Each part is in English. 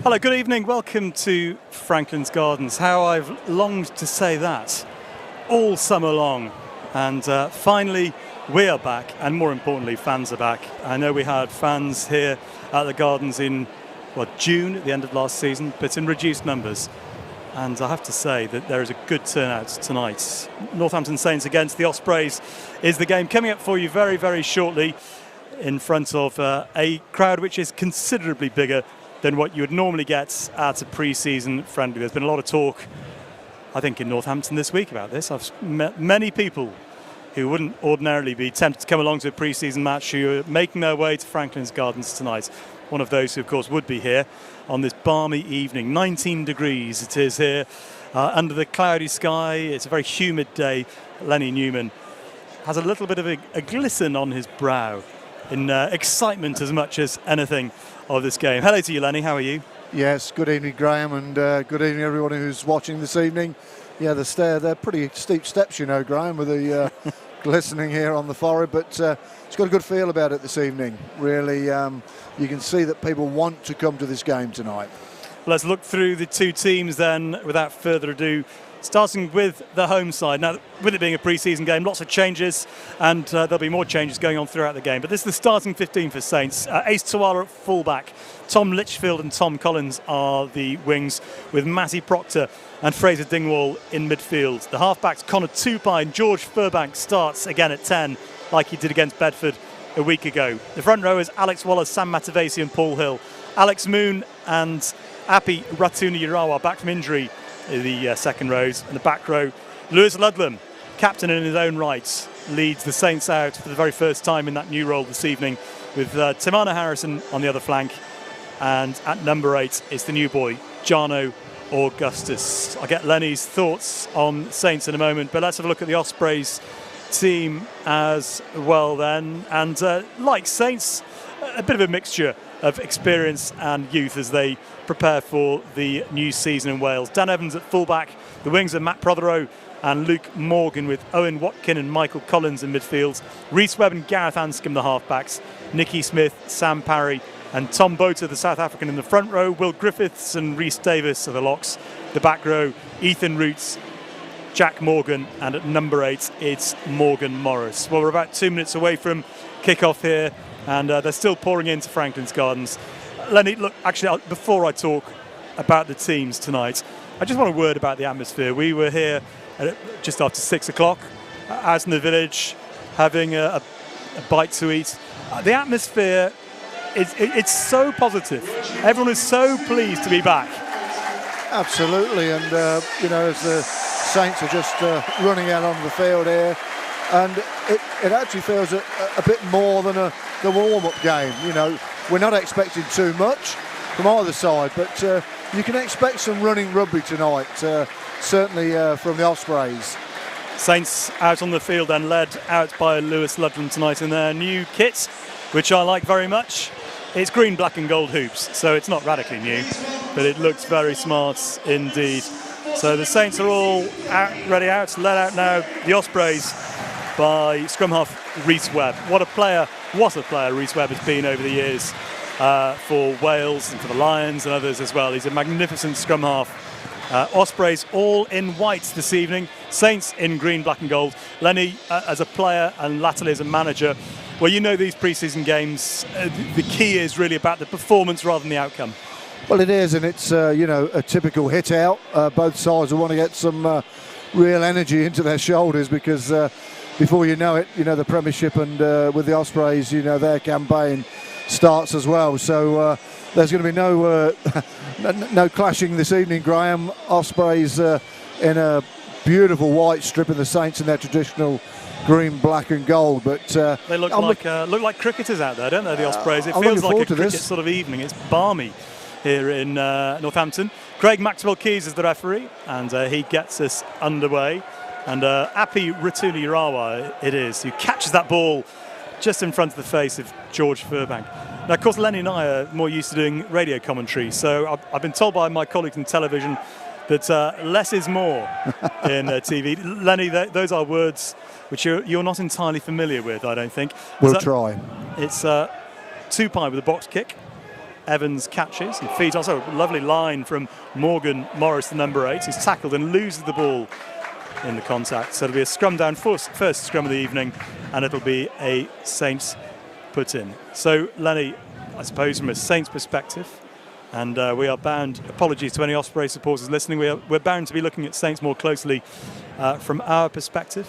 Hello, good evening. Welcome to Franklin's Gardens. How I've longed to say that all summer long. And finally, we are back, and more importantly, fans are back. I know we had fans here at the Gardens in, June, at the end of last season, but in reduced numbers. And I have to say that there is a good turnout tonight. Northampton Saints against the Ospreys is the game coming up for you very, very shortly in front of a crowd which is considerably bigger than what you would normally get at a pre-season friendly. There's been a lot of talk, I think, in Northampton this week about this. I've met many people who wouldn't ordinarily be tempted to come along to a pre-season match who are making their way to Franklin's Gardens tonight. One of those who, of course, would be here on this balmy evening. 19 degrees it is here, under the cloudy sky. It's a very humid day. Lennie Newman has a little bit of a glisten on his brow in excitement as much as anything of this game. Hello to you, Lennie. How are you? Yes, good evening, Graham, and good evening, everyone who's watching this evening. Yeah, they're pretty steep steps, you know, Graham, with the glistening here on the forehead, but it's got a good feel about it this evening. Really, you can see that people want to come to this game tonight. Let's look through the two teams then, without further ado. Starting with the home side. Now, with it being a pre-season game, lots of changes, and there'll be more changes going on throughout the game. But this is the starting 15 for Saints. Ace Tawala at fullback. Tom Litchfield and Tom Collins are the wings, with Matty Proctor and Fraser Dingwall in midfield. The halfbacks, Connor Tupai and George Furbank starts again at 10, like he did against Bedford a week ago. The front rowers, Alex Wallace, Sam Matavesi and Paul Hill. Alex Moon and Api Ratuni-Irawa back from injury in the second rows. And the back row, Lewis Ludlam, captain in his own right, leads the Saints out for the very first time in that new role this evening, with Timana Harrison on the other flank. And at number 8 is the new boy, Jarno Augustus. I'll get Lennie's thoughts on Saints in a moment, but let's have a look at the Ospreys team as well then. And like Saints, a bit of a mixture of experience and youth as they prepare for the new season in Wales. Dan Evans at fullback, the wings are Matt Prothero and Luke Morgan, with Owen Watkin and Michael Collins in midfield. Rhys Webb and Gareth Anscombe the halfbacks, Nicky Smith, Sam Parry and Tom Bota, the South African, in the front row. Will Griffiths and Rhys Davis are the locks. The back row, Ethan Roots, Jack Morgan, and at number 8 it's Morgan Morris. Well, we're about 2 minutes away from kick-off here, and they're still pouring into Franklin's Gardens. Lennie, look, actually, before I talk about the teams tonight, I just want a word about the atmosphere. We were here just after 6 o'clock, out in the village, having a bite to eat. The atmosphere, it's so positive. Everyone is so pleased to be back. Absolutely, and as the Saints are just running out onto the field here, and it actually feels a bit more than the warm-up game. You know, we're not expecting too much from either side, but you can expect some running rugby tonight, certainly from the Ospreys. Saints out on the field and led out by Lewis Ludlam tonight in their new kit, which I like very much. It's green, black and gold hoops, so it's not radically new, but it looks very smart indeed. So the Saints are all ready out, led out now, the Ospreys, by scrum half Rhys Webb. What a player Rhys Webb has been over the years for Wales and for the Lions and others as well. He's a magnificent scrum half. Ospreys all in white this evening, Saints in green, black and gold. Lennie, as a player and latterly as a manager, well, you know these pre-season games, the key is really about the performance rather than the outcome. Well, it is, and it's a typical hit out. Both sides will want to get some real energy into their shoulders, because before you know it, the Premiership and with the Ospreys, their campaign starts as well. So there's going to be no clashing this evening, Graham. Ospreys in a beautiful white strip, and the Saints in their traditional green, black and gold. But they look like cricketers out there, don't they, the Ospreys? It feels like a cricket sort of evening. It's balmy here in Northampton. Craig Maxwell-Keys is the referee, and he gets us underway. And Api Ratuni-Irawa it is, who catches that ball just in front of the face of George Furbank. Now, of course, Lennie and I are more used to doing radio commentary, so I've been told by my colleagues in television that less is more in TV. Lennie, those are words which you're not entirely familiar with, I don't think. We'll try. It's Tupai with a box kick. Evans catches and feeds. Also a lovely line from Morgan Morris, the number 8. He's tackled and loses the ball in the contact. So it'll be a scrum down, first scrum of the evening, and it'll be a Saints put in. So, Lennie, I suppose from a Saints perspective, and we are bound, apologies to any Osprey supporters listening, we're bound to be looking at Saints more closely from our perspective.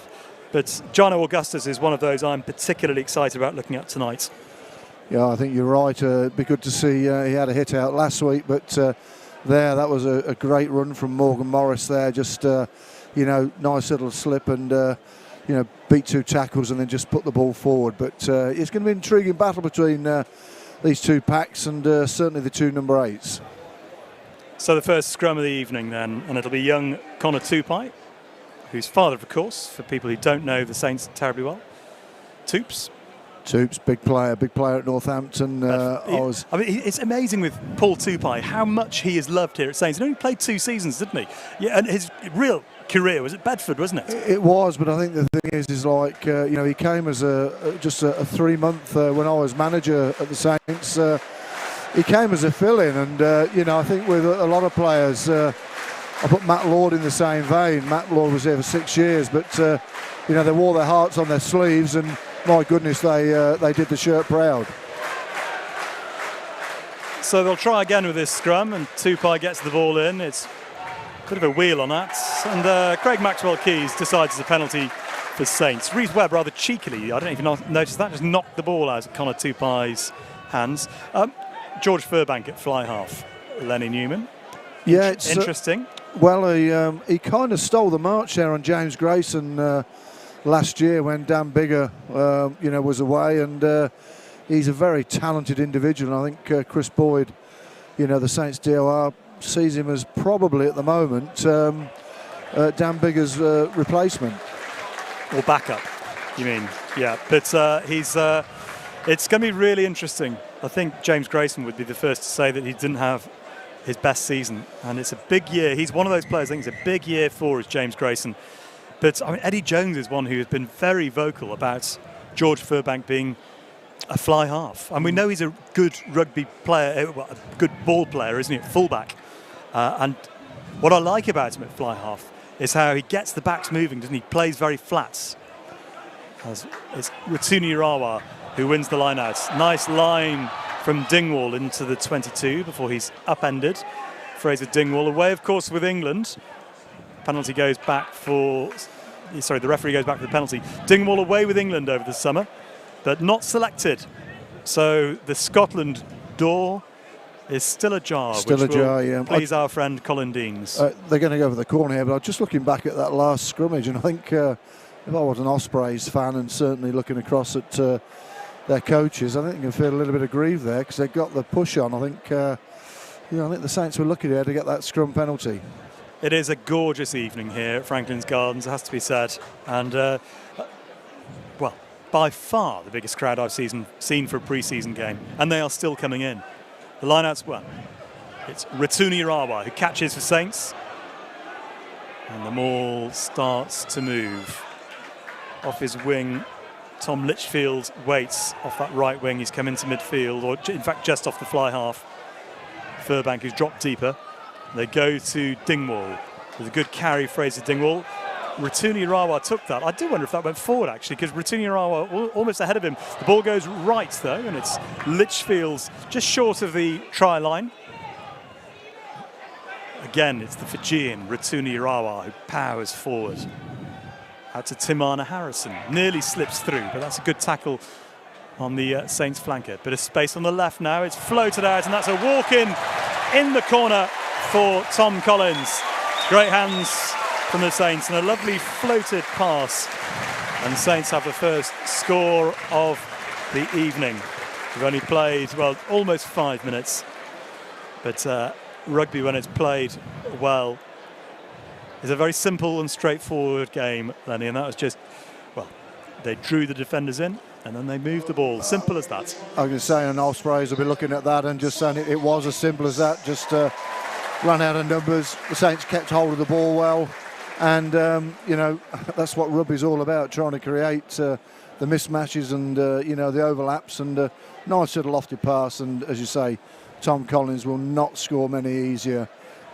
But Jono Augustus is one of those I'm particularly excited about looking at tonight. Yeah, I think you're right. It'd be good to see he had a hit out last week, but that was a great run from Morgan Morris there. Just, nice little slip and, beat 2 tackles and then just put the ball forward. But it's going to be an intriguing battle between these 2 packs and certainly the 2 number 8s. So the first scrum of the evening then, and it'll be young Connor Tupai, whose father, of course, for people who don't know the Saints terribly well. Toops, big player at Northampton. It's amazing with Paul Tupai how much he is loved here at Saints. He only played 2 seasons, didn't he? Yeah, and his real career was at Bedford, wasn't it? It was, but I think the thing is like he came as just a 3-month when I was manager at the Saints. He came as a fill-in, and I think with a lot of players. I put Matt Lord in the same vein. Matt Lord was there for 6 years, but they wore their hearts on their sleeves, and my goodness, they did the shirt proud. So they'll try again with this scrum, and Tupai gets the ball in. It's a bit of a wheel on that, and Craig Maxwell-Keys decides it's a penalty for Saints. Reece Webb rather cheekily, I don't know if you noticed that, just knocked the ball out of Connor Tupai's hands. George Furbank at fly half. Lennie Newman. Yeah, it's interesting. Well, he kind of stole the march there on James Grayson last year when Dan Bigger, was away, and he's a very talented individual. And I think Chris Boyd, the Saints DOR, sees him as probably at the moment Dan Bigger's replacement. Or backup, you mean? Yeah, but it's going to be really interesting. I think James Grayson would be the first to say that he didn't have his best season, and it's a big year. He's one of those players I think it's a big year for is James Grayson. But Eddie Jones is one who has been very vocal about George Furbank being a fly half, and we know he's a good rugby player, a good ball player, isn't he, at fullback? And what I like about him at fly half is how he gets the backs moving, doesn't he? Plays very flats. It's Ratuni Irawa who wins the line out. Nice line from Dingwall into the 22 before he's upended. Fraser Dingwall away, of course, with England. Penalty goes back the referee goes back for the penalty. Dingwall away with England over the summer, but not selected. So the Scotland door is still ajar. Yeah. Please our friend Colin Deans. They're going to go for the corner here, but I'm just looking back at that last scrimmage, and I think if I was an Ospreys fan and certainly looking across at their coaches, I think you can feel a little bit of grief there because they got the push on. I think I think the Saints were lucky there to get that scrum penalty. It is a gorgeous evening here at Franklin's Gardens, it has to be said, and by far the biggest crowd I've seen for a pre-season game, and they are still coming in. The line-out's it's Ratuni Irawa who catches for Saints, and the ball starts to move. Off his wing, Tom Litchfield waits off that right wing. He's come into midfield, or in fact just off the fly half. Furbank, who's dropped deeper. They go to Dingwall. There's a good carry, Fraser Dingwall. Ratuni Irawa took that. I do wonder if that went forward, actually, because Ratuni Irawa almost ahead of him. The ball goes right, though, and it's Litchfield's just short of the try line. Again, it's the Fijian, Ratuni Irawa, who powers forward. Out to Timana Harrison. Nearly slips through, but that's a good tackle on the Saints flanker. Bit of space on the left now. It's floated out, and that's a walk-in the corner for Tom Collins. Great hands from the Saints, and a lovely floated pass. And Saints have the first score of the evening. We've only played, almost 5 minutes. But rugby, when it's played well, is a very simple and straightforward game, Lennie, and that was just, they drew the defenders in and then they moved the ball. Simple as that. I was going to say, and Ospreys will be looking at that and just saying it was as simple as that. Just run out of numbers. The Saints kept hold of the ball well, and that's what rugby's all about, trying to create the mismatches and the overlaps, and nice little lofted pass, and as you say, Tom Collins will not score many easier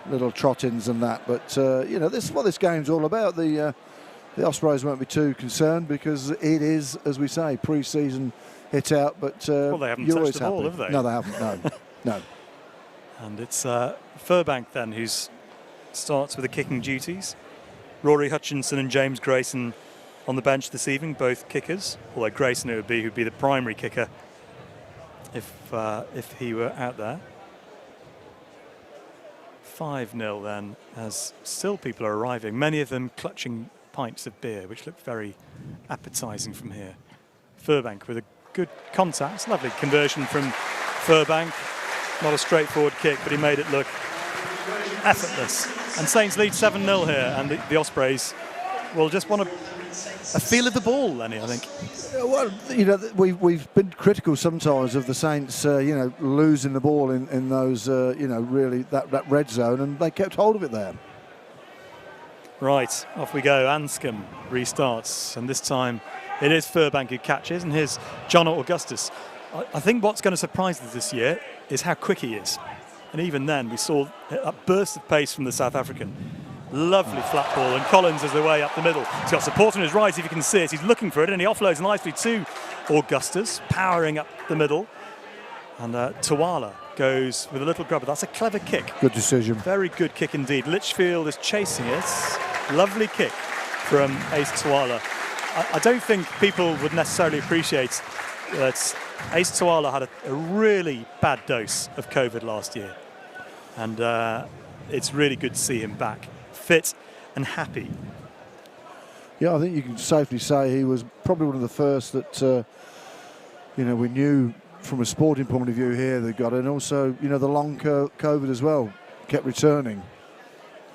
little trot-ins than that. But this is what this game's all about. The Ospreys won't be too concerned because it is, as we say, pre-season hit out. But well, they haven't touched the ball, have they? No, they haven't. No, no. And it's Furbank then who starts with the kicking duties. Rory Hutchinson and James Grayson on the bench this evening, both kickers. Although Grayson who'd be the primary kicker if he were out there. 5-0 then, as still people are arriving, many of them clutching pints of beer, which look very appetising from here. Furbank with a good contact, lovely conversion from Furbank. Not a straightforward kick, but he made it look effortless. And Saints lead 7-0 here, and the Ospreys will just want a feel of the ball, Lennie, I think. Well, we've been critical sometimes of the Saints, losing the ball in those, really that red zone, and they kept hold of it there. Right, off we go. Anscombe restarts, and this time it is Furbank who catches, and here's John Augustus. I think what's going to surprise us this year is how quick he is. And even then, we saw a burst of pace from the South African. Lovely flat ball, and Collins is the way up the middle. He's got support on his right, if you can see it. He's looking for it, and he offloads nicely to Augustus, powering up the middle. And Tawala goes with a little grubber. That's a clever kick. Good decision. Very good kick indeed. Litchfield is chasing it. Lovely kick from Ace Tawala. I don't think people would necessarily appreciate that Ace Tawala had a really bad dose of COVID last year. And it's really good to see him back, fit and happy. Yeah, I think you can safely say he was probably one of the first that, we knew from a sporting point of view here that got it. And also, the long COVID as well kept returning.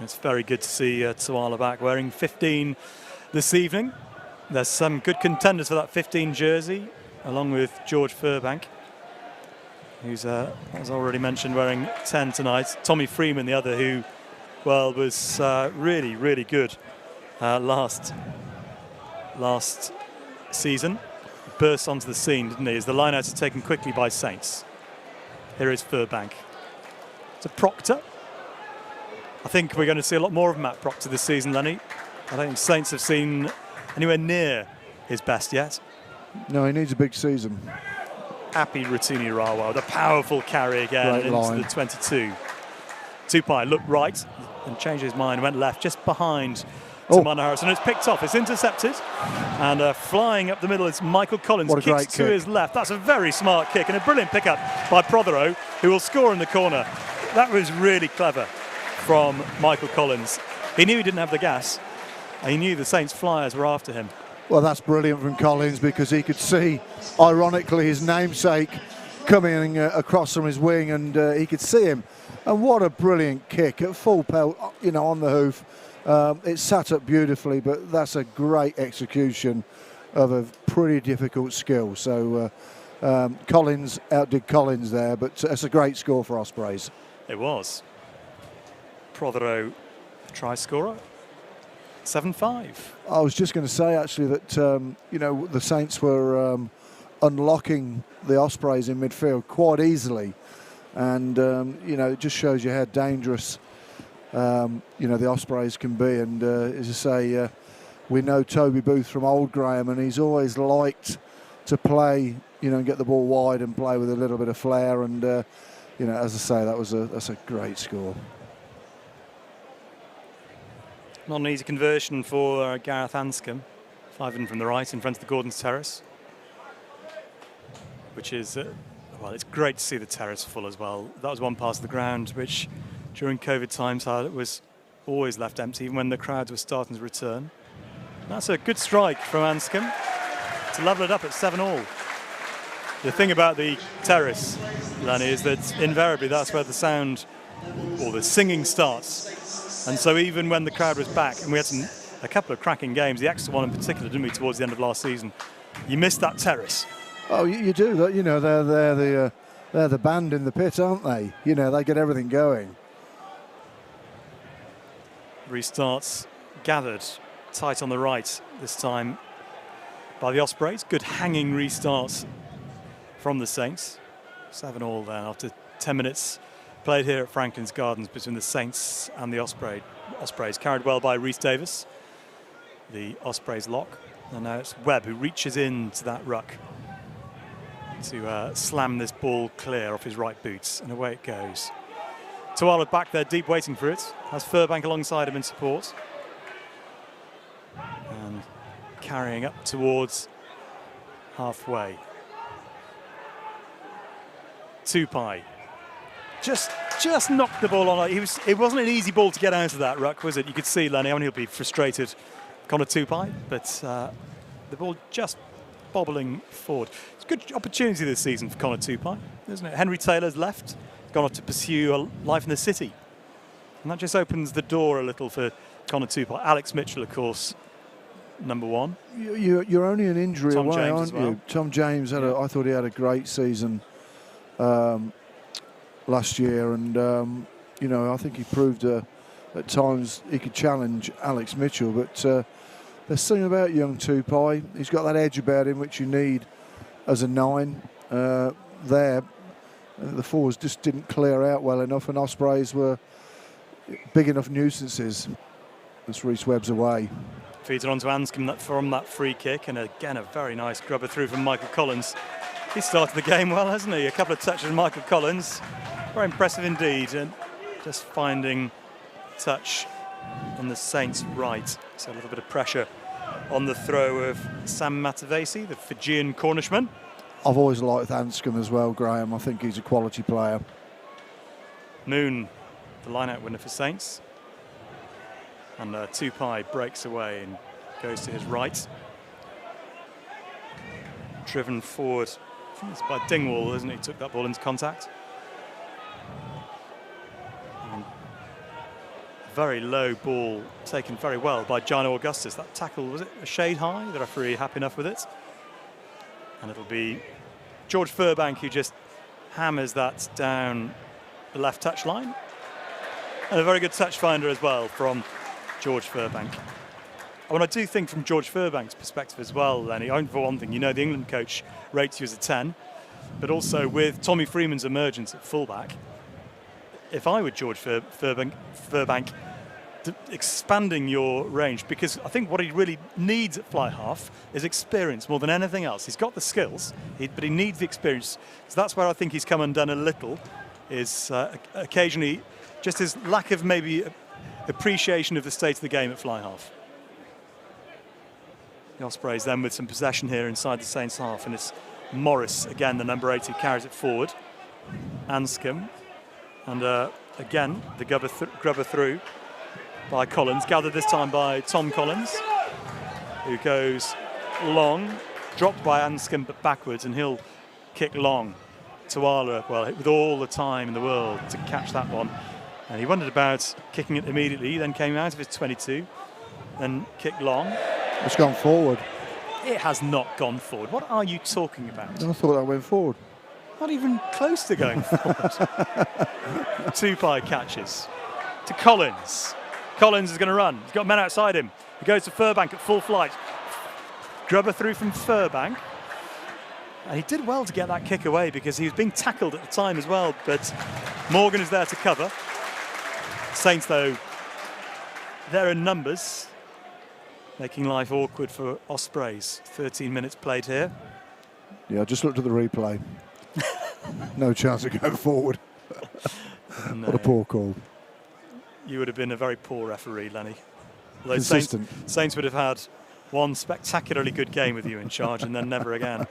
It's very good to see Tawala back wearing 15 this evening. There's some good contenders for that 15 jersey, along with George Furbank, who's, as already mentioned, wearing 10 tonight. Tommy Freeman, the other, who, was really, really good last season. Burst onto the scene, didn't he, as the lineouts are taken quickly by Saints. Here is Furbank. To Proctor. I think we're going to see a lot more of Matt Proctor this season, Lennie. I don't think Saints have seen anywhere near his best yet. No, he needs a big season. Happy Ratuni Rawa, the powerful carry again into the 22. Tupai looked right and changed his mind, went left just behind Tamana Harrison. It's picked off, it's intercepted, and flying up the middle is Michael Collins. What a great kick to his left. That's a very smart kick and a brilliant pickup by Prothero, who will score in the corner. That was really clever from Michael Collins. He knew he didn't have the gas, and he knew the Saints flyers were after him. Well, that's brilliant from Collins, because he could see, ironically, his namesake coming across from his wing, and he could see him. And what a brilliant kick at full pelt, on the hoof. It sat up beautifully, but that's a great execution of a pretty difficult skill. So Collins outdid Collins there, but it's a great score for Ospreys. It was. Prothero, try scorer. 7-5. I was just going to say, actually, that, the Saints were unlocking the Ospreys in midfield quite easily. And, it just shows you how dangerous, the Ospreys can be. And, as I say, we know Toby Booth from Old Graham, and he's always liked to play, and get the ball wide and play with a little bit of flair. And, as I say, that's a great score. Not an easy conversion for Gareth Anscombe. 5 in from the right in front of the Gordon's Terrace. Which is, it's great to see the terrace full as well. That was one part of the ground which, during COVID times, was always left empty, even when the crowds were starting to return. That's a good strike from Anscombe to level it up at 7-all. The thing about the terrace, Lennie, is that invariably that's where the sound or the singing starts. And so even when the crowd was back, and we had a couple of cracking games, the Exeter one in particular, didn't we, towards the end of last season, you missed that terrace. Oh, you do. They're the band in the pit, aren't they? They get everything going. Restarts gathered tight on the right this time by the Ospreys. Good hanging restarts from the Saints. 7-all then after 10 minutes played here at Franklin's Gardens between the Saints and the Ospreys. Carried well by Rhys Davis, the Ospreys lock. And now it's Webb who reaches into that ruck to slam this ball clear off his right boots, and away it goes. Tuala back there deep waiting for it, has Furbank alongside him in support. And carrying up towards halfway. Tupai just knocked the ball on. It wasn't an easy ball to get out of that ruck, was it? You could see Lennie, he'll be frustrated, Connor Tupai, but the ball just bobbling forward. It's a good opportunity this season for Connor Tupai, isn't it? Henry Taylor's left, gone off to pursue a life in the city. And that just opens the door a little for Connor Tupai. Alex Mitchell, of course, number one. You're only an injury Tom away, James aren't as well. you? Tom James, I thought he had a great season last year, and I think he proved at times he could challenge Alex Mitchell, but there's something about young Tupai. He's got that edge about him which you need as a 9 there. The forwards just didn't clear out well enough, and Ospreys were big enough nuisances as Rhys Webb's away. Feeds it on to Anscombe from that free kick, and again a very nice grubber through from Michael Collins. He started the game well, hasn't he? A couple of touches from Michael Collins. Very impressive indeed, and just finding touch on the Saints' right. So a little bit of pressure on the throw of Sam Matavesi, the Fijian Cornishman. I've always liked Anscombe as well, Graham. I think he's a quality player. Moon, the line-out winner for Saints. And Tupai breaks away and goes to his right. Driven forward, I think it's by Dingwall, isn't it? He took that ball into contact. And very low ball taken very well by Gino Augustus. That tackle, was it a shade high? The referee happy enough with it. And it'll be George Furbank who just hammers that down the left touch line. And a very good touch finder as well from George Furbank. And I do think from George Furbank's perspective as well, Lennie, for one thing, the England coach rates you as a 10, but also with Tommy Freeman's emergence at fullback, if I were George Furbank, expanding your range, because I think what he really needs at fly half is experience more than anything else. He's got the skills, but he needs the experience. So that's where I think he's come undone a little, is occasionally just his lack of maybe appreciation of the state of the game at fly half. The Ospreys then with some possession here inside the Saints half, and it's Morris, again the number 8 who carries it forward. Anscombe, and again the grubber through by Collins, gathered this time by Tom Collins, who goes long, dropped by Anscombe but backwards, and he'll kick long. Tuala, well, with all the time in the world to catch that one. And he wondered about kicking it immediately, then came out of his 22, then kicked long. It's gone forward. It has not gone forward. What are you talking about? I thought that went forward. Not even close to going forward. Tupai catches to Collins. Collins is going to run. He's got men outside him. He goes to Furbank at full flight. Grubber through from Furbank. And he did well to get that kick away because he was being tackled at the time as well. But Morgan is there to cover. Saints, though, they're in numbers, making life awkward for Ospreys. 13 minutes played here. Yeah, I just looked at the replay. No chance of going forward. No. What a poor call. You would have been a very poor referee, Lennie. Although Consistent. Saints would have had one spectacularly good game with you in charge and then never again.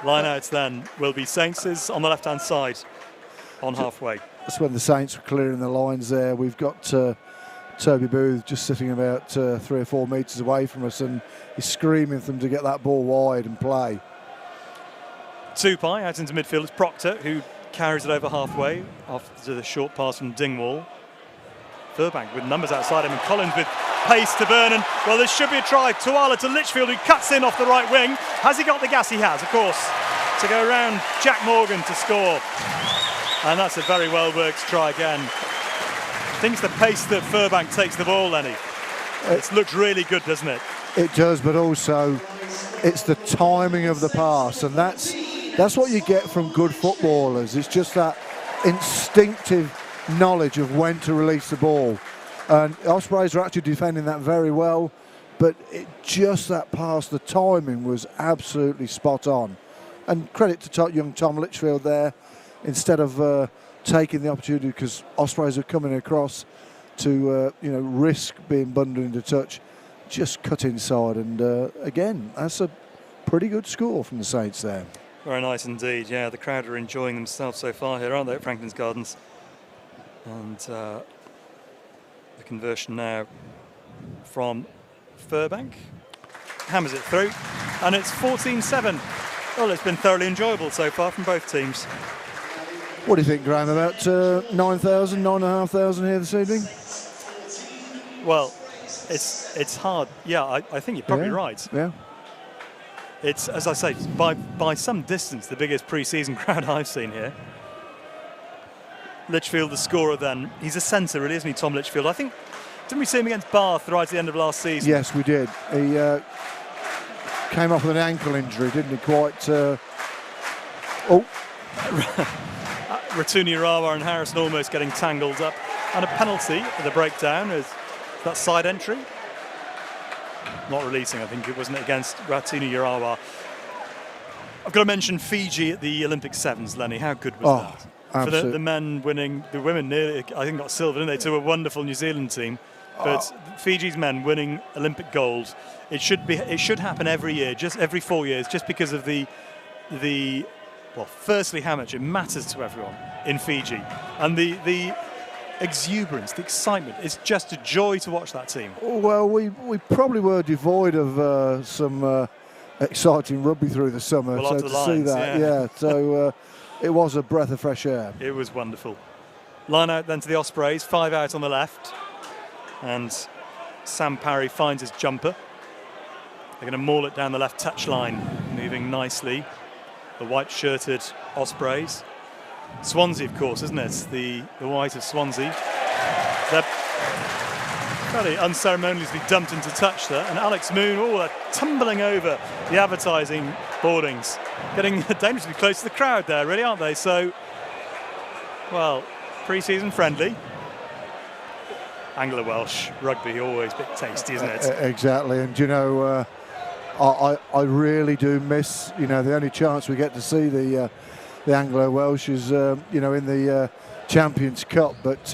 Line-outs then will be Saints' on the left-hand side on halfway. That's when the Saints were clearing the lines there. We've got Toby Booth just sitting about 3 or 4 metres away from us, and he's screaming for them to get that ball wide and play. Tupai out into midfield. It's Proctor who carries it over halfway after the short pass from Dingwall. Furbank with numbers outside him, and Collins with pace to Vernon. Well, this should be a try. Tuala to Litchfield, who cuts in off the right wing. Has he got the gas? He has, of course, to go around Jack Morgan to score. And that's a very well-worked try again. I think it's the pace that Furbank takes the ball, Lennie. It looks really good, doesn't it? It does, but also it's the timing of the pass, and that's That's what you get from good footballers. It's just that instinctive knowledge of when to release the ball. And Ospreys are actually defending that very well, but just that pass, the timing was absolutely spot on. And credit to young Tom Litchfield there, instead of taking the opportunity, because Ospreys are coming across to risk being bundled into touch, just cut inside. And again, that's a pretty good score from the Saints there. Very nice indeed. Yeah, the crowd are enjoying themselves so far here, aren't they, at Franklin's Gardens? And the conversion now from Furbank. Hammers it through, and it's 14-7. Well, it's been thoroughly enjoyable so far from both teams. What do you think, Graham, about 9,000, 9,500 here this evening? Well, it's hard. Yeah, I think you're probably right. Yeah. It's, as I say, by some distance, the biggest pre-season crowd I've seen here. Litchfield, the scorer then. He's a centre, really, isn't he, Tom Litchfield? I think, didn't we see him against Bath right at the end of last season? Yes, we did. He came off with an ankle injury, didn't he? Quite... Ratuni Rawa and Harrison almost getting tangled up. And a penalty for the breakdown is that side entry. Not releasing, I think it wasn't against Ratuni Urawa. I've got to mention Fiji at the Olympic Sevens, Lennie. How good was that? Absolutely. For the men winning, the women nearly, I think, got silver, didn't they, to a wonderful New Zealand team. But Fiji's men winning Olympic gold, it should happen every year, just every 4 years, just because of the well, firstly, how much it matters to everyone in Fiji, and the exuberance, the excitement. It's just a joy to watch that team. Well, we probably were devoid of some exciting rugby through the summer, well, so to see that, so it was a breath of fresh air. It was wonderful. Line out then to the Ospreys, 5 out on the left, and Sam Parry finds his jumper. They're going to maul it down the left touch line, moving nicely. The white-shirted Ospreys. Swansea, of course, isn't it? The white of Swansea. They're fairly unceremoniously dumped into touch there. And Alex Moon, they're tumbling over the advertising boardings. Getting dangerously close to the crowd there, really, aren't they? So, well, pre-season friendly. Anglo-Welsh rugby, always a bit tasty, isn't it? Exactly, and I really do miss, the only chance we get to see the Anglo-Welsh is, in the Champions Cup. But,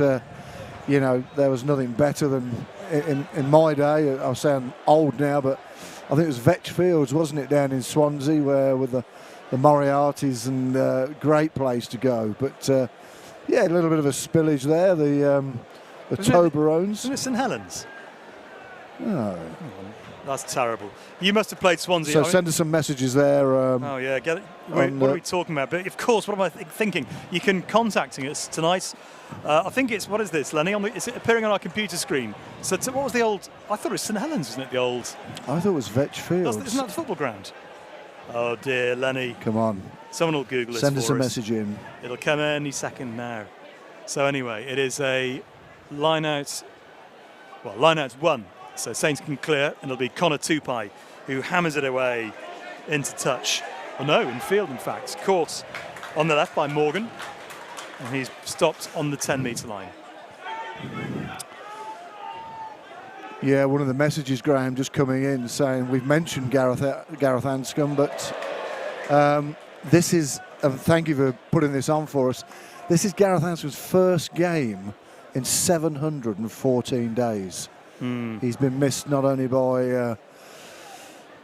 there was nothing better than, in my day, I'll sound old now, but I think it was Vetch Fields, wasn't it, down in Swansea, where with the Moriartys, and great place to go. But, a little bit of a spillage there, the Toblerones. Isn't it St Helens? Oh. That's terrible. You must have played Swansea. So send us some messages there. Get it. What are we talking about? But of course, what am I thinking? You can contact us tonight. I think it's, what is this, Lennie? Is it appearing on our computer screen? So what was the old? I thought it was St Helens, wasn't it? The old. I thought it was Vetch Fields. Isn't that the football ground? Oh dear, Lennie. Come on. Someone will Google it. Send us a message in. It'll come any second now. So anyway, it is a line out. Well, line out's one. So Saints can clear, and it'll be Connor Tupai who hammers it away into touch. Oh no, in field, in fact. Caught on the left by Morgan, and he's stopped on the 10-metre line. Yeah, one of the messages, Graham, just coming in saying we've mentioned Gareth Anscombe, but this is, and thank you for putting this on for us, this is Gareth Anscombe's first game in 714 days. He's been missed not only by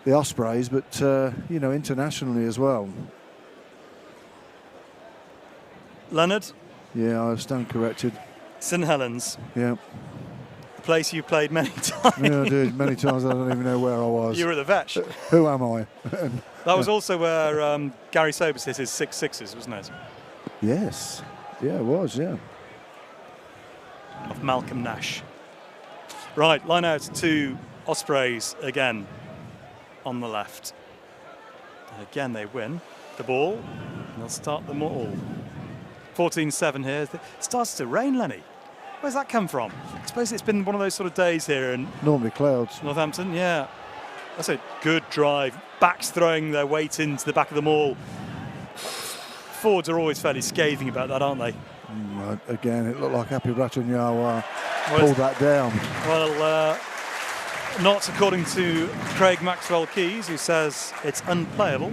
the Ospreys, but internationally as well. Leonard? Yeah, I stand corrected. St Helens. Yeah. A place you played many times. Yeah, I did. Many times I don't even know where I was. You were at the Vetch. Who am I? That was also where Gary Sobers hit his 6 sixes, wasn't it? Yes. Yeah, it was, yeah. Of Malcolm Nash. Right, line out to Ospreys again on the left. And again, they win the ball, and they'll start them all. 14-7 here. It starts to rain, Lennie. Where's that come from? I suppose it's been one of those sort of days here in normally clouds. Northampton, yeah. That's a good drive. Backs throwing their weight into the back of the maul. forwards are always fairly scathing about that, aren't they? Again, it looked like Happy Bratanyawa pulled that down. Well, not according to Craig Maxwell-Keys, who says it's unplayable.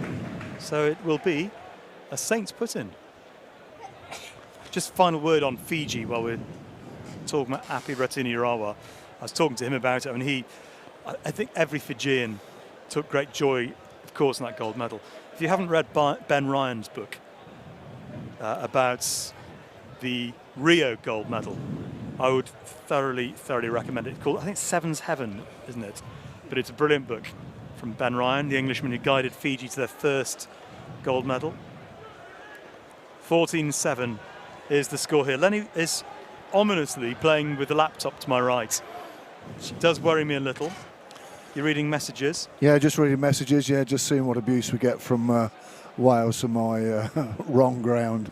So it will be a Saints put-in. Just final word on Fiji while we're talking about Happy Bratanyawa. I was talking to him about it, and I think every Fijian took great joy, of course, in that gold medal. If you haven't read Ben Ryan's book about the Rio gold medal, I would thoroughly recommend it. It's called, I think, Seven's Heaven, isn't it? But it's a brilliant book from Ben Ryan, the Englishman who guided Fiji to their first gold medal. 14-7 is the score here. Lennie is ominously playing with the laptop to my right. She does worry me a little. You're reading messages? Yeah, just reading messages. Yeah, just seeing what abuse we get from Wales for my wrong ground.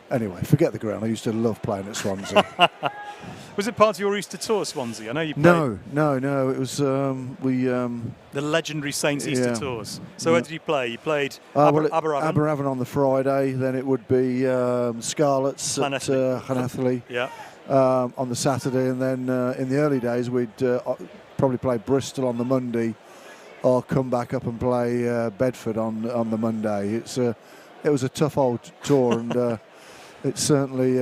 Anyway, forget the ground. I used to love playing at Swansea. Was it part of your Easter tour, Swansea? I know you played. No. It was the legendary Saints Easter tours. So where did you play? You played Aberavon on the Friday. Then it would be Scarlets at Llanelli on the Saturday, and then in the early days we'd probably play Bristol on the Monday, or come back up and play Bedford on the Monday. It was a tough old tour, and it's certainly.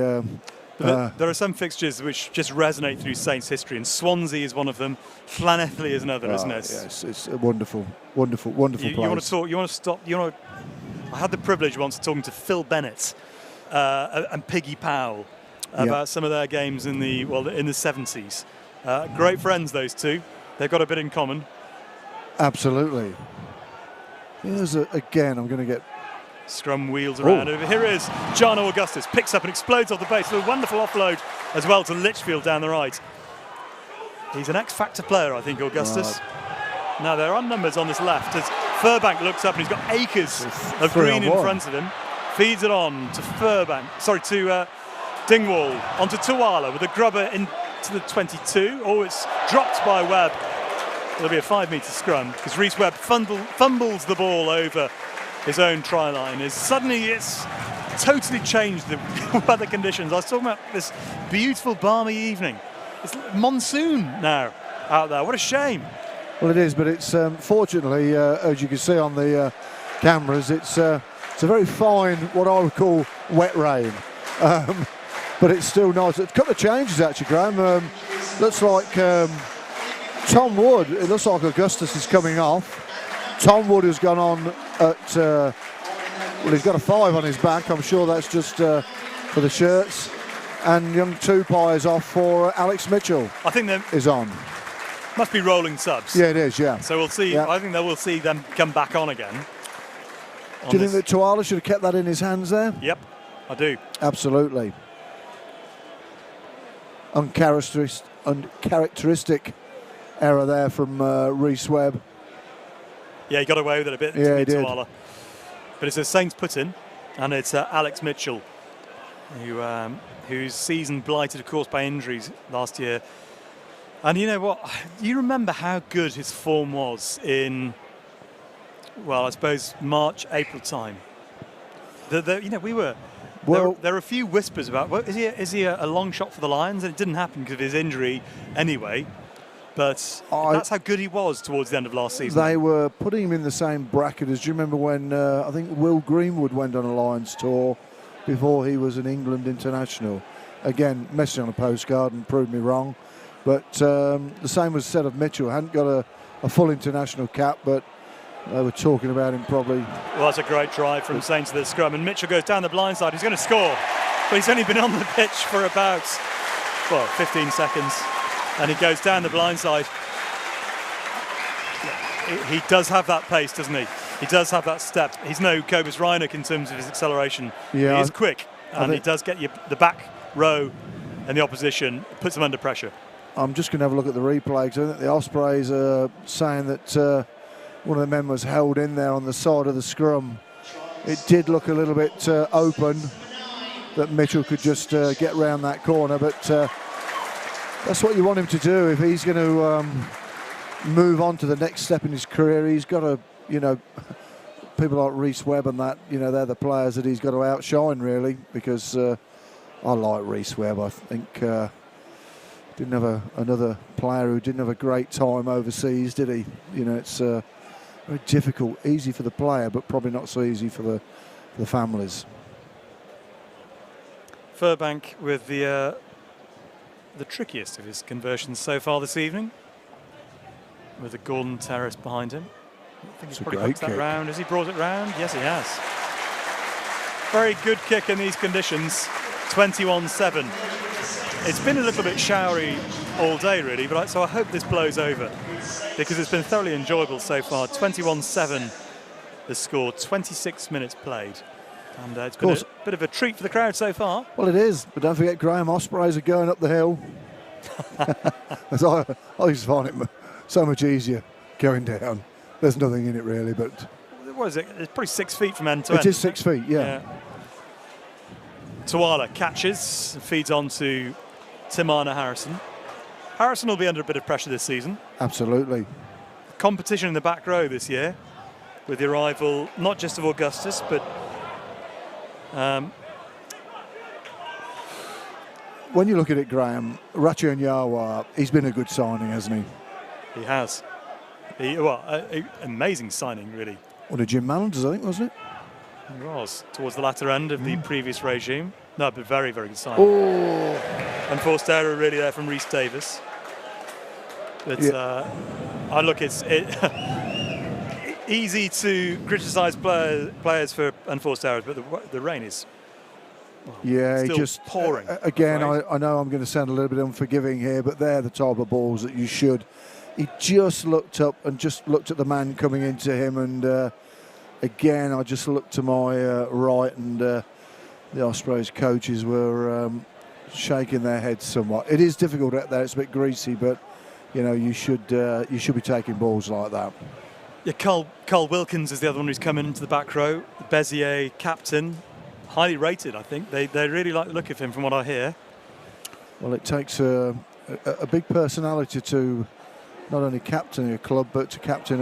There are some fixtures which just resonate through Saints history, and Swansea is one of them. Llanelli is another, isn't it? Yes, it's a wonderful place. You want to talk? You want to stop? I had the privilege once of talking to Phil Bennett and Piggy Powell about some of their games in the 70s. Great friends, those two. They've got a bit in common. Absolutely. Again, I'm going to get. Scrum wheels around. Here is Jarno Augustus, picks up and explodes off the base with a wonderful offload as well to Litchfield down the right. He's an X-factor player, I think, Augustus. Right. Now, there are numbers on this left as Furbank looks up and he's got acres of green in front of him. Feeds it on to Dingwall, onto Tuala with a grubber into the 22. Oh, it's dropped by Webb. It'll be a 5-metre scrum because Rhys Webb fumbles the ball over his own try line. Suddenly it's totally changed the weather conditions. I was talking about this beautiful balmy evening. It's monsoon now out there. What a shame. Well, it is, but it's fortunately, as you can see on the cameras, it's a very fine, what I would call wet rain. But it's still nice. A couple of changes actually, Graham. Looks like Tom Wood, it looks like Augustus is coming off. Tom Wood has gone on at, he's got a 5 on his back. I'm sure that's just for the shirts. And young Tupai is off for Alex Mitchell. I think is on. Must be rolling subs. Yeah, it is, yeah. So we'll see. Yeah. I think we'll see them come back on again. Do you think that Tuala should have kept that in his hands there? Yep, I do. Absolutely. Uncharacteristic error there from Rhys Webb. Yeah, he got away with it a bit. Yeah, he did. But it's a Saints put-in, and it's Alex Mitchell, whose season blighted, of course, by injuries last year. And you know what? You remember how good his form was in, I suppose March, April time. We were. Well, there are a few whispers about, is he a long shot for the Lions? And it didn't happen because of his injury anyway. But that's how good he was towards the end of last season. They were putting him in the same bracket as, do you remember when I think Will Greenwood went on a Lions tour before he was an England international? Again, message on a postcard and proved me wrong. But the same was said of Mitchell. Hadn't got a full international cap, but they were talking about him probably. Well, that's a great try from Saints to the scrum. And Mitchell goes down the blind side. He's going to score. But he's only been on the pitch for about, 15 seconds. And he goes down the blind side. He does have that pace, doesn't he? He does have that step. He's no Kobus Reinach in terms of his acceleration. Yeah, he is quick, and he does get the back row and the opposition, puts them under pressure. I'm just going to have a look at the replay because I think the Ospreys are saying that one of the men was held in there on the side of the scrum. It did look a little bit open, that Mitchell could just get round that corner, but that's what you want him to do if he's going to move on to the next step in his career. He's got to, people like Reece Webb and that, you know, they're the players that he's got to outshine, really, because I like Reece Webb. I think didn't have another player who didn't have a great time overseas, did he? You know, it's very difficult, easy for the player, but probably not so easy for the families. Furbank with the trickiest of his conversions so far this evening, with the Gordon Terrace behind him. I think he's probably hooked that round. Has he brought it round? Yes, he has. Very good kick in these conditions. 21-7. It's been a little bit showery all day, really, but so I hope this blows over, because it's been thoroughly enjoyable so far. 21-7 the score, 26 minutes played. And it's been a bit of a treat for the crowd so far. Well, it is, but don't forget Graham, Ospreys are going up the hill. I used to find it so much easier going down. There's nothing in it really, but... What is it? It's probably 6 feet from end to end. It is 6 feet, yeah. Tuala catches and feeds on to Timana Harrison. Harrison will be under a bit of pressure this season. Absolutely. Competition in the back row this year, with the arrival not just of Augustus, but... when you look at it, Graham, Racha and Yawa, he's been a good signing, hasn't he? He has. Amazing signing, really. Well, a Jim Mallenders, I think, wasn't it? It was, towards the latter end of the previous regime. No, but very, very good signing. Oh! Unforced error, really, there from Rhys Davis. But it's easy to criticise players for unforced errors, but the rain is still just pouring. Again, I know I'm going to sound a little bit unforgiving here, but they're the type of balls that you should. He just looked up and just looked at the man coming into him, and again, I just looked to my right, and the Ospreys coaches were shaking their heads somewhat. It is difficult out there; it's a bit greasy, but you know you should be taking balls like that. Yeah, Carl Wilkins is the other one who's come into the back row. Bezier, captain, highly rated, I think. They really like the look of him, from what I hear. Well, it takes a big personality to not only captain a club, but to captain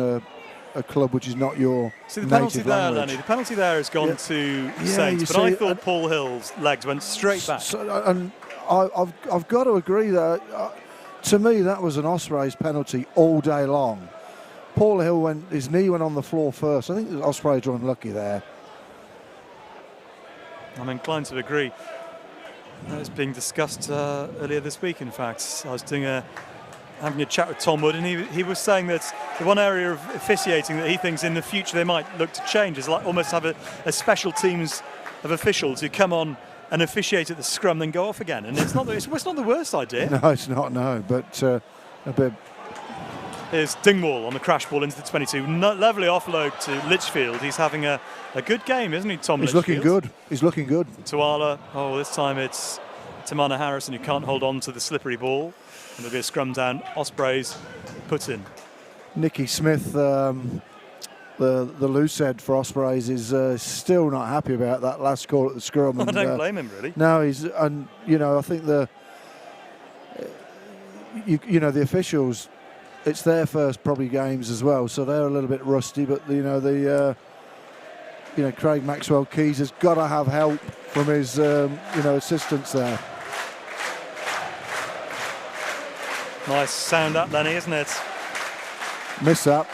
a club which is not your the penalty native there, language. Lennie. The penalty there has gone to Saints, but I thought Paul Hill's legs went straight back. And I've got to agree there. To me, that was an Ospreys penalty all day long. Paul Hill his knee went on the floor first. I think the Ospreys are unlucky there. I'm inclined to agree. That was being discussed earlier this week, in fact. I was having a chat with Tom Wood, and he was saying that the one area of officiating that he thinks in the future they might look to change is like almost have a special teams of officials who come on and officiate at the scrum, then go off again. And it's not the worst idea. No, it's not, no. But a bit... Here's Dingwall on the crash ball into the 22. Lovely offload to Litchfield. He's having a good game, isn't he, Tom He's Litchfield? Looking good. He's looking good. Tuala. This time it's Timana Harrison who can't hold on to the slippery ball. And there'll be a scrum down. Ospreys put in. Nicky Smith, the loose head for Ospreys, is still not happy about that last call at the scrum. I don't blame him, really. No, I think the officials, it's their first probably games as well, so they're a little bit rusty. But Craig Maxwell Keys has got to have help from his assistants there. Nice sound up, Lennie, isn't it? Miss that.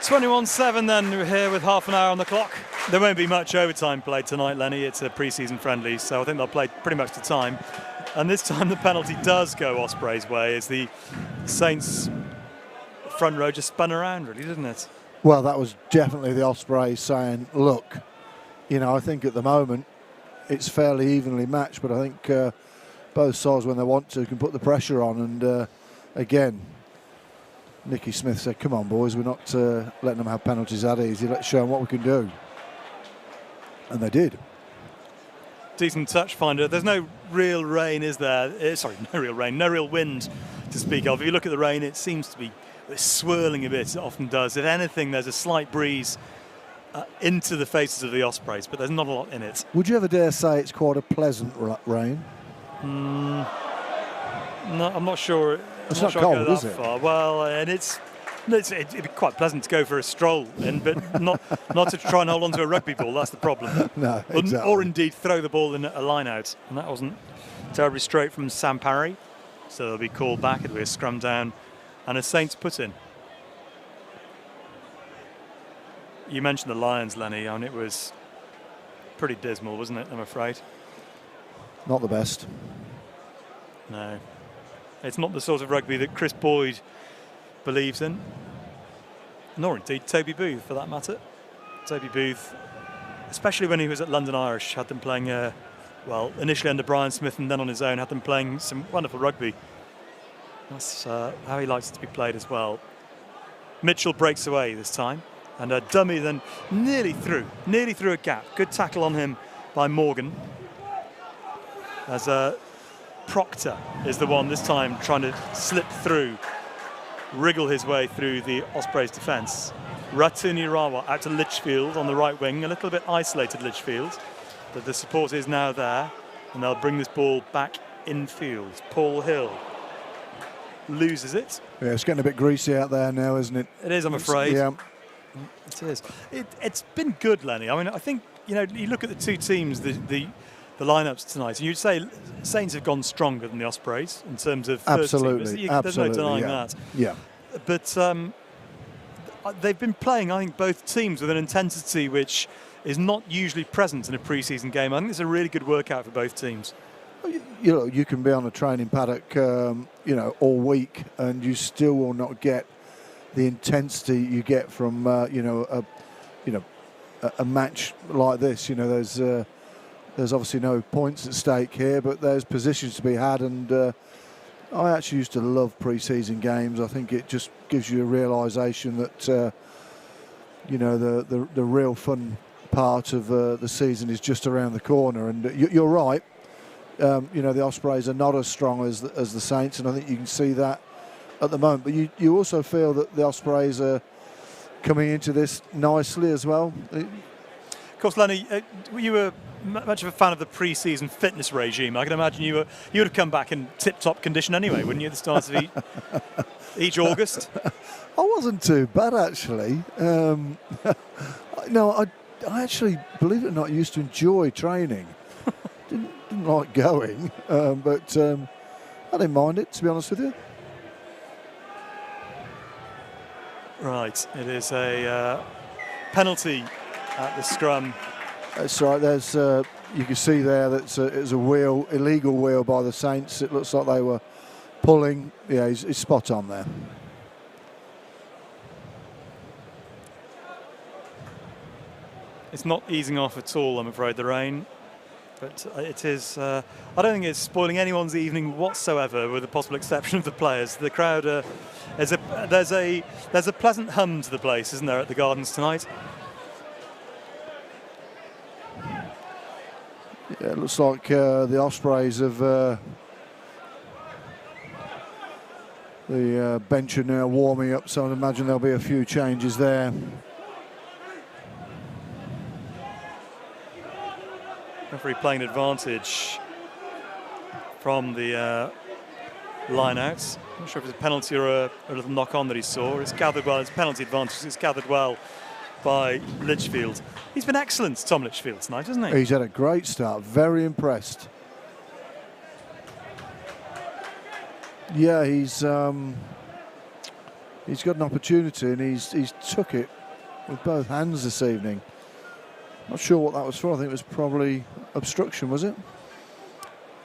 21-7 then, we're here with half an hour on the clock. There won't be much overtime played tonight, Lennie. It's a pre-season friendly, so I think they'll play pretty much the time. And this time the penalty does go Ospreys' way, as the Saints front row just spun around, really, didn't it? Well, that was definitely the Ospreys saying, look, I think at the moment it's fairly evenly matched, but I think both sides, when they want to, can put the pressure on. And again, Nicky Smith said, come on, boys, we're not letting them have penalties that easy. Let's show them what we can do. And they did. Decent touch finder. There's no real rain, is there? No real rain, no real wind to speak of. If you look at the rain, it seems to be swirling a bit. It often does. If anything, there's a slight breeze into the faces of the Ospreys, but there's not a lot in it. Would you ever dare say it's quite a pleasant rain? No, I'm not sure. It's I'm not sure cold, I'd go is that it? far. Well, and it'd be quite pleasant to go for a stroll in, but not to try and hold on to a rugby ball. That's the problem. No, exactly. Or indeed throw the ball in a line out, and that wasn't terribly straight from Sam Parry. So they'll be called back. It'll be a scrum down, and a Saints put in. You mentioned the Lions, Lennie, and it was pretty dismal, wasn't it? I'm afraid. Not the best. No. It's not the sort of rugby that Chris Boyd believes in, nor indeed Toby Booth, for that matter. Toby Booth, especially when he was at London Irish, had them playing, initially under Brian Smith and then on his own, had them playing some wonderful rugby. That's how he likes it to be played as well. Mitchell breaks away this time, and a dummy then nearly through a gap. Good tackle on him by Morgan. As Proctor is the one this time trying to slip through, wriggle his way through the Ospreys defence. Ratunirawa out to Litchfield on the right wing, a little bit isolated Litchfield, but the support is now there, and they'll bring this ball back infield. Paul Hill loses it. Yeah, it's getting a bit greasy out there now, isn't it? It is, I'm afraid. Yeah. It is. It's been good, Lennie. I mean, I think, you look at the two teams, the lineups tonight, and you'd say Saints have gone stronger than the Ospreys in terms of first absolutely, team. There's no denying yeah. that. Yeah. But they've been playing, I think, both teams with an intensity which is not usually present in a pre-season game. I think it's a really good workout for both teams. You can be on a training paddock, all week, and you still will not get the intensity you get from, a match like this. There's obviously no points at stake here, but there's positions to be had, and I actually used to love pre-season games. I think it just gives you a realisation that the real fun part of the season is just around the corner. And you're right. The Ospreys are not as strong as the Saints, and I think you can see that at the moment. But you also feel that the Ospreys are coming into this nicely as well. Of course, Lennie, you were much of a fan of the pre-season fitness regime. I can imagine you would have come back in tip-top condition anyway, wouldn't you, at the start of each August? I wasn't too bad, actually. No, I actually, believe it or not, used to enjoy training. Didn't like going, but I didn't mind it, to be honest with you. Right, it is a penalty at the scrum. That's right. There's you can see there that it's a illegal wheel by the Saints. It looks like they were pulling. Yeah, he's spot on there. It's not easing off at all, I'm afraid, the rain. But it is. I don't think it's spoiling anyone's evening whatsoever, with the possible exception of the players. The crowd. There's a pleasant hum to the place, isn't there, at the Gardens tonight? Yeah, it looks like the Ospreys have the bench are now warming up, so I imagine there'll be a few changes there. Referee playing advantage from the line-outs. I'm not sure if it's a penalty or a little knock-on that he saw. It's gathered well. It's penalty advantage. It's gathered well by Litchfield. He's been excellent, Tom Litchfield, tonight, hasn't he? He's had a great start. Very impressed. Yeah, he's got an opportunity, and he's took it with both hands this evening. Not sure what that was for. I think it was probably obstruction, was it?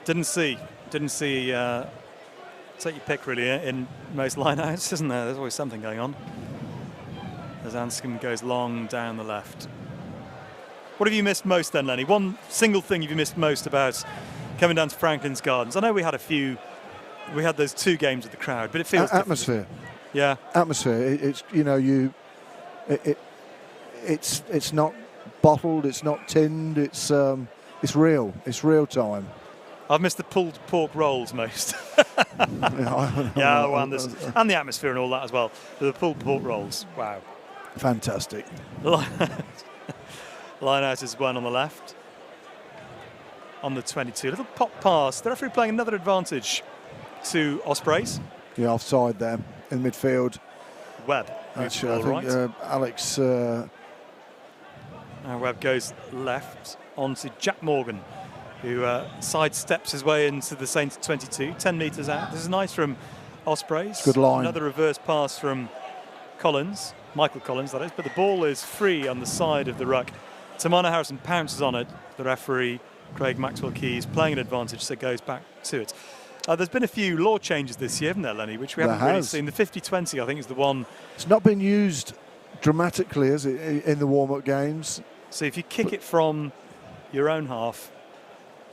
Didn't see. Take your pick, really, in most line-outs, isn't there? There's always something going on. As Anscombe goes long down the left. What have you missed most then, Lennie? One single thing you've missed most about coming down to Franklin's Gardens? I know we had those two games with the crowd, but it feels atmosphere. Yeah, atmosphere. It's not bottled. It's not tinned. It's real. It's real time. I've missed the pulled pork rolls most. And the atmosphere and all that as well. The pulled pork rolls. Wow. Fantastic. Line out is one on the left. On the 22. Little pop pass. The referee playing another advantage to Ospreys. Yeah, offside there in midfield. Webb. Actually, I think right. Alex. And Webb goes left onto Jack Morgan, who sidesteps his way into the Saints 22, 10 metres out. This is nice from Ospreys. Good line. Another reverse pass from Collins, Michael Collins that is, but the ball is free on the side of the ruck. Tamana Harrison pounces on it. The referee, Craig Maxwell-Keys, playing an advantage, so goes back to it. There's been a few law changes this year, haven't there, Lennie, which we haven't really seen. The 50-20, I think, is the one. It's not been used dramatically, is it, in the warm-up games? So if you kick it from your own half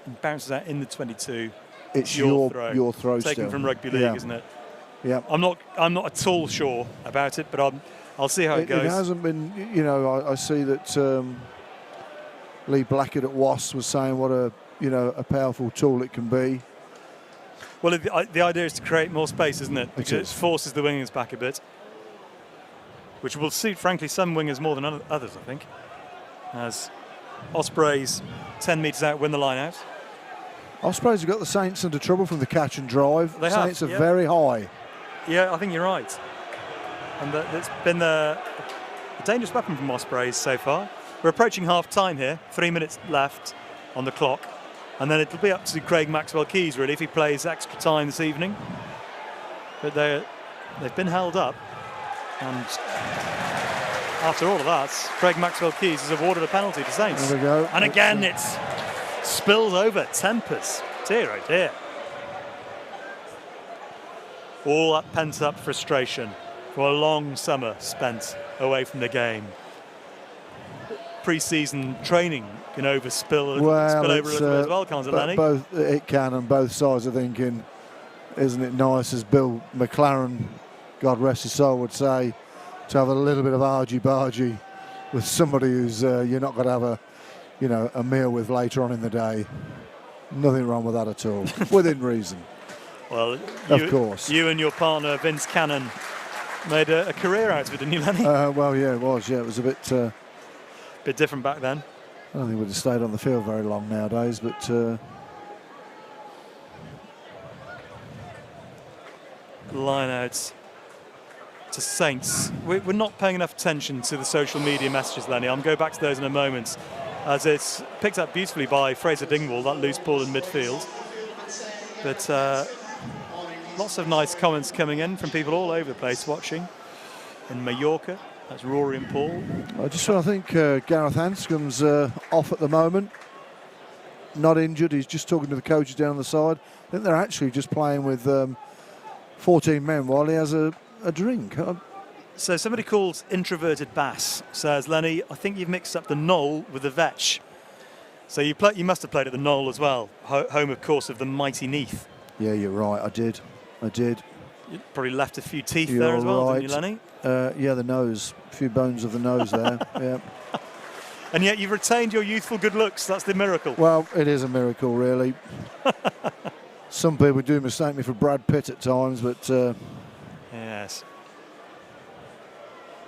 and bounces out in the 22, it's your throw taken still. from rugby league, isn't it? Yeah. I'm not at all sure about it, but I'll see how it goes. It hasn't been, you know. I see that Lee Blackett at Wasps was saying what a powerful tool it can be. Well, the idea is to create more space, isn't it? Because it forces the wingers back a bit, which will suit, frankly, some wingers more than others, I think. As Ospreys 10 metres out win the line out. Ospreys have got the Saints under trouble from the catch and drive. The Saints are very high. Yeah, I think you're right. And it's been a dangerous weapon from Ospreys so far. We're approaching half-time here, 3 minutes left on the clock. And then it'll be up to Craig Maxwell-Keys, really, if he plays extra time this evening. But they've been held up. And after all of that, Craig Maxwell-Keys has awarded a penalty to Saints. There we go. And again, it's spilled over, tempers. Dear, oh dear. All that pent-up frustration for a long summer spent away from the game. Pre-season training can spill over a little bit as well, can't it, Lennie? It can, and both sides are thinking, isn't it nice, as Bill McLaren, God rest his soul, would say, to have a little bit of argy-bargy with somebody who's you're not going to have a meal with later on in the day. Nothing wrong with that at all, within reason. Well, of course. You and your partner Vince Cannon made a career out of it, didn't you, Lennie? Well, yeah, it was. Yeah, it was a bit different back then. I don't think we'd have stayed on the field very long nowadays, but line out to Saints. We're not paying enough attention to the social media messages, Lennie. I'll go back to those in a moment, as it's picked up beautifully by Fraser Dingwall, that loose ball in midfield. But lots of nice comments coming in from people all over the place watching. In Mallorca, that's Rory and Paul. I think Gareth Hanscom's off at the moment. Not injured, he's just talking to the coaches down the side. I think they're actually just playing with 14 men while he has a drink. So somebody called Introverted Bass says, Lennie, I think you've mixed up the Knoll with the Vetch. So you must have played at the Knoll as well, home, of course, of the mighty Neath. Yeah, you're right, I did. You probably left a few teeth you're there as well, right. didn't you, Lennie? Yeah, the nose. A few bones of the nose there, yeah. And yet you've retained your youthful good looks. That's the miracle. Well, it is a miracle, really. Some people do mistake me for Brad Pitt at times, but... Yes.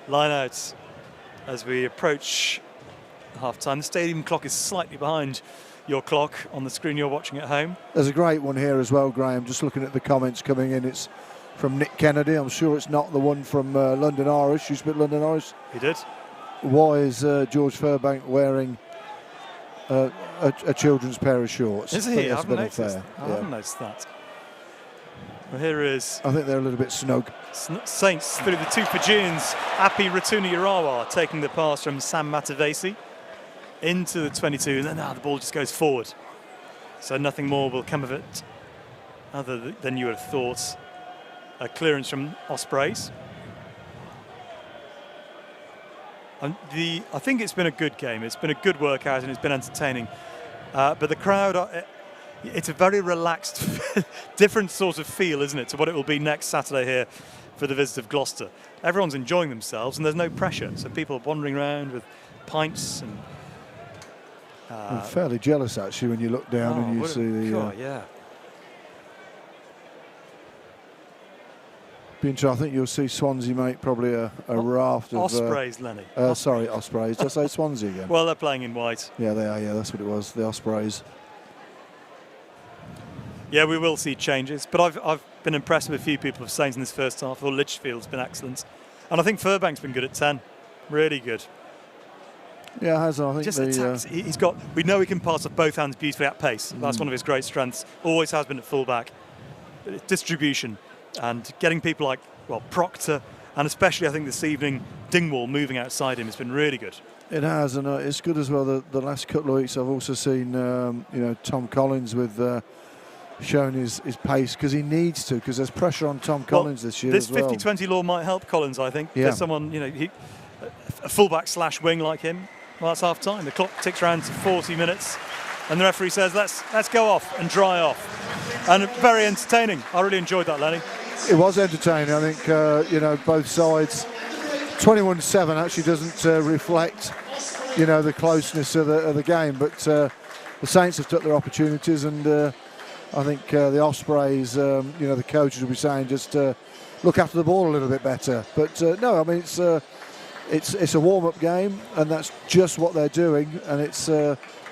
Line out as we approach half-time. The stadium clock is slightly behind your clock on the screen you're watching at home. There's a great one here as well, Graham. Just looking at the comments coming in, it's from Nick Kennedy. I'm sure it's not the one from London Irish. You spit London Irish. He did. Why is George Furbank wearing a children's pair of shorts? Is he? I haven't noticed that. Well, here is... I think they're a little bit snug. Saints through the two Fijians. Api Ratuni-Irawa taking the pass from Sam Matavesi into the 22, and then the ball just goes forward. So nothing more will come of it other than you would have thought. A clearance from Ospreys. I think it's been a good game. It's been a good workout and it's been entertaining. But the crowd, it's a very relaxed, different sort of feel, isn't it, to what it will be next Saturday here for the Visit of Gloucester. Everyone's enjoying themselves and there's no pressure. So people are wandering around with pints and... I'm fairly jealous, actually, when you look down and you see the... God, yeah. Be interesting. I think you'll see Swansea make probably a raft of... Ospreys, Lennie. Sorry, Ospreys. Did I say Swansea again? Well, they're playing in white. Yeah, they are. Yeah, that's what it was. The Ospreys. Yeah, we will see changes, but I've been impressed with a few people of Saints in this first half. I thought Litchfield's been excellent, and I think Furbank's been good at 10, really good. Yeah, has I think Just attacks. He's got. We know he can pass off both hands beautifully at pace. That's one of his great strengths. Always has been at fullback. But it's distribution and getting people like Proctor, and especially I think this evening Dingwall moving outside him has been really good. It has, and it's good as well. The last couple of weeks, I've also seen Tom Collins with showing his pace because he needs to, because there's pressure on Tom Collins this year. This as well. 50-20 law might help Collins, I think. Yeah. There's someone, a fullback / wing like him. Well, that's half time. The clock ticks around to 40 minutes, and the referee says let's go off and dry off. And very entertaining. I really enjoyed that, Lennie. It was entertaining. I think both sides. 21-7 actually doesn't reflect the closeness of the game, but the Saints have took their opportunities, and I think the Ospreys, the coaches will be saying just look after the ball a little bit better. But no, I mean it's a warm-up game, and that's just what they're doing, and it's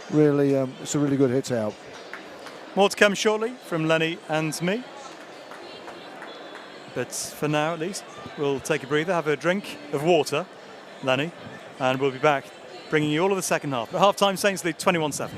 really a really good hit out. More to come shortly from Lennie and me. But for now, at least, we'll take a breather, have a drink of water, Lennie, and we'll be back bringing you all of the second half. At half-time, Saints lead 21-7.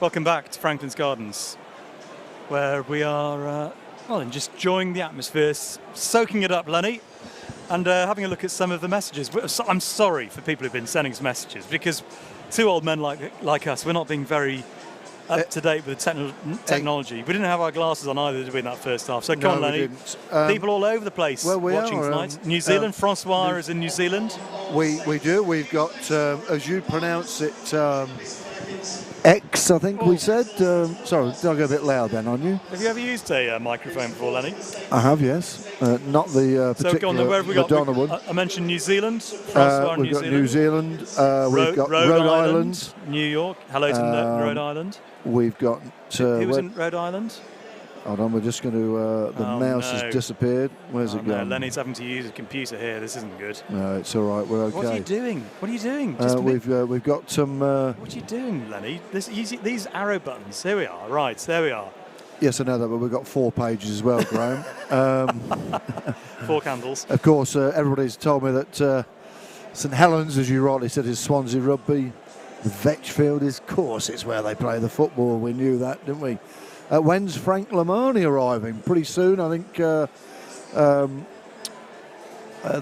Welcome back to Franklin's Gardens, where we are, just enjoying the atmosphere, soaking it up, Lennie, and having a look at some of the messages. I'm sorry for people who've been sending us messages, because two old men like us, we're not being very up to date with the technology. We didn't have our glasses on either, did we, in that first half? So come on, Lennie. People all over the place watching tonight. New Zealand, Francois is in New Zealand. We do. We've got, as you pronounce it, X, I think we said. Sorry, did I go a bit loud then on you? Have you ever used a microphone before, Lennie? I have, yes. Not the particular so go on, where have we got? Madonna one. I mentioned New Zealand. Francois, we've got New Zealand. We've got Rhode Island. New York. Hello to Rhode Island. We've got... who was in Rhode Island? Hold on, we're just going to... the mouse has disappeared. Where's it gone? No, Lennie's having to use a computer here. This isn't good. No, it's all right. We're okay. What are you doing? What are you doing? We've got some... what are you doing, Lennie? These arrow buttons. Here we are. Right, there we are. Yes, I know that, but we've got 4 pages as well, Graham. 4 candles. Of course, everybody's told me that St Helens, as you rightly said, is Swansea Rugby. The Vetchfield is, of course, it's where they play the football. We knew that, didn't we? When's Frank Lamani arriving? Pretty soon, I think.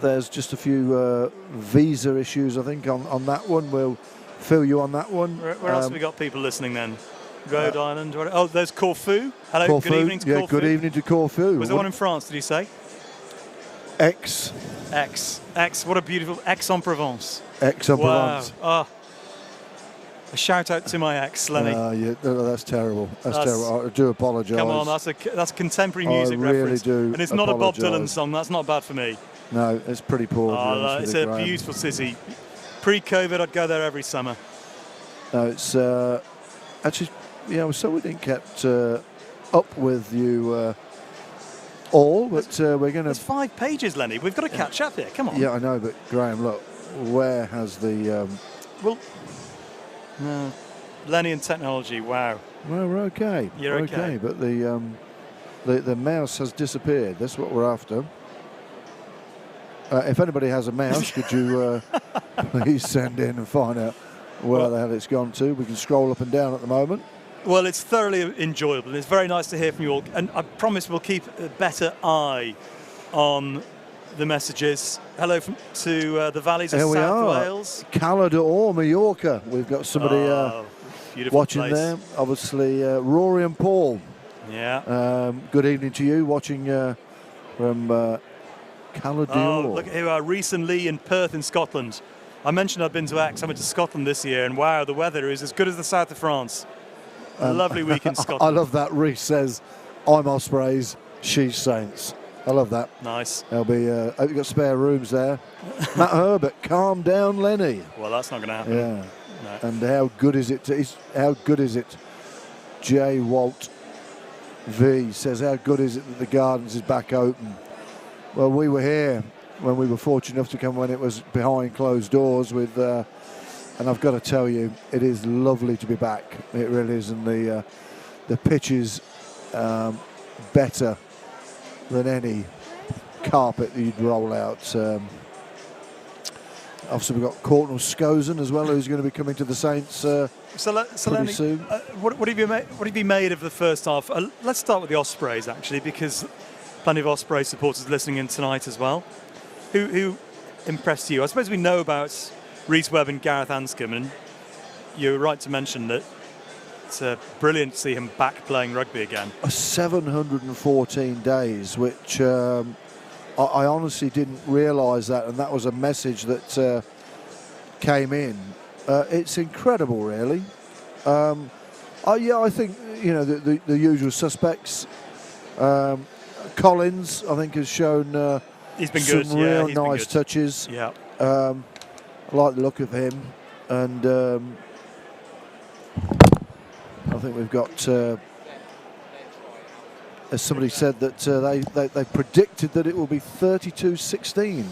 There's just a few visa issues, I think, on that one. We'll fill you on that one. Where else have we got people listening then? Rhode Island. Oh, there's Corfu. Hello, Corfu. Good evening to Corfu. Good evening to Corfu. Was there one in France, did you say? X. What a beautiful Aix-en-Provence. Aix-en-Provence. Wow. Oh. A shout out to my ex, Lennie. That's terrible. That's terrible. I do apologise. Come on, that's contemporary music reference. I really do. And it's not a Bob Dylan song. That's not bad for me. No, it's pretty poor. It's a beautiful city. Pre-COVID, I'd go there every summer. No, it's actually, so we didn't kept up with you all, but we're going to... There's 5 pages, Lennie. We've got to catch up here. Come on. Yeah, I know, but Graham, look, where has the... No. Lennie and technology, wow. Well, we're okay. You're okay. But the mouse has disappeared. That's what we're after. If anybody has a mouse, could you please send in and find out where the hell it's gone to? We can scroll up and down at the moment. Well, it's thoroughly enjoyable. It's very nice to hear from you all. And I promise we'll keep a better eye on the messages. Hello to the valleys of South Wales. Calador, Mallorca. We've got somebody watching place there. Obviously, Rory and Paul. Yeah. Good evening to you, watching from Calador. Oh, look who are Reese and Lee in Perth in Scotland. I mentioned I've been to Aix. I went to Scotland this year, and wow, the weather is as good as the south of France. A lovely week in Scotland. I love that. Reese says, "I'm Ospreys, she's Saints." I love that. Nice. There'll be. Hope you've got spare rooms there. Matt Herbert, calm down, Lennie. Well, that's not going to happen. Yeah. No. And how good is it? How good is it? J. Walt V says, "How good is it that the Gardens is back open?" Well, we were here when we were fortunate enough to come when it was behind closed doors with. And I've got to tell you, it is lovely to be back. It really is, and the pitch is better than any carpet that you'd roll out. Obviously, we've got Courtnall Scozen as well, who's going to be coming to the Saints pretty soon. What have you made of the first half? Let's start with the Ospreys, actually, because plenty of Osprey supporters listening in tonight as well. Who impressed you? I suppose we know about Rhys Webb and Gareth Anscombe, and you're right to mention that it's brilliant to see him back playing rugby again. 714 days, which I honestly didn't realise that, and that was a message that came in. It's incredible, really. I think the usual suspects. Collins, I think, has shown he's been some good. real He's nice touches. Yeah. I like the look of him, and I think we've got, as somebody said, that they predicted that it will be 32-16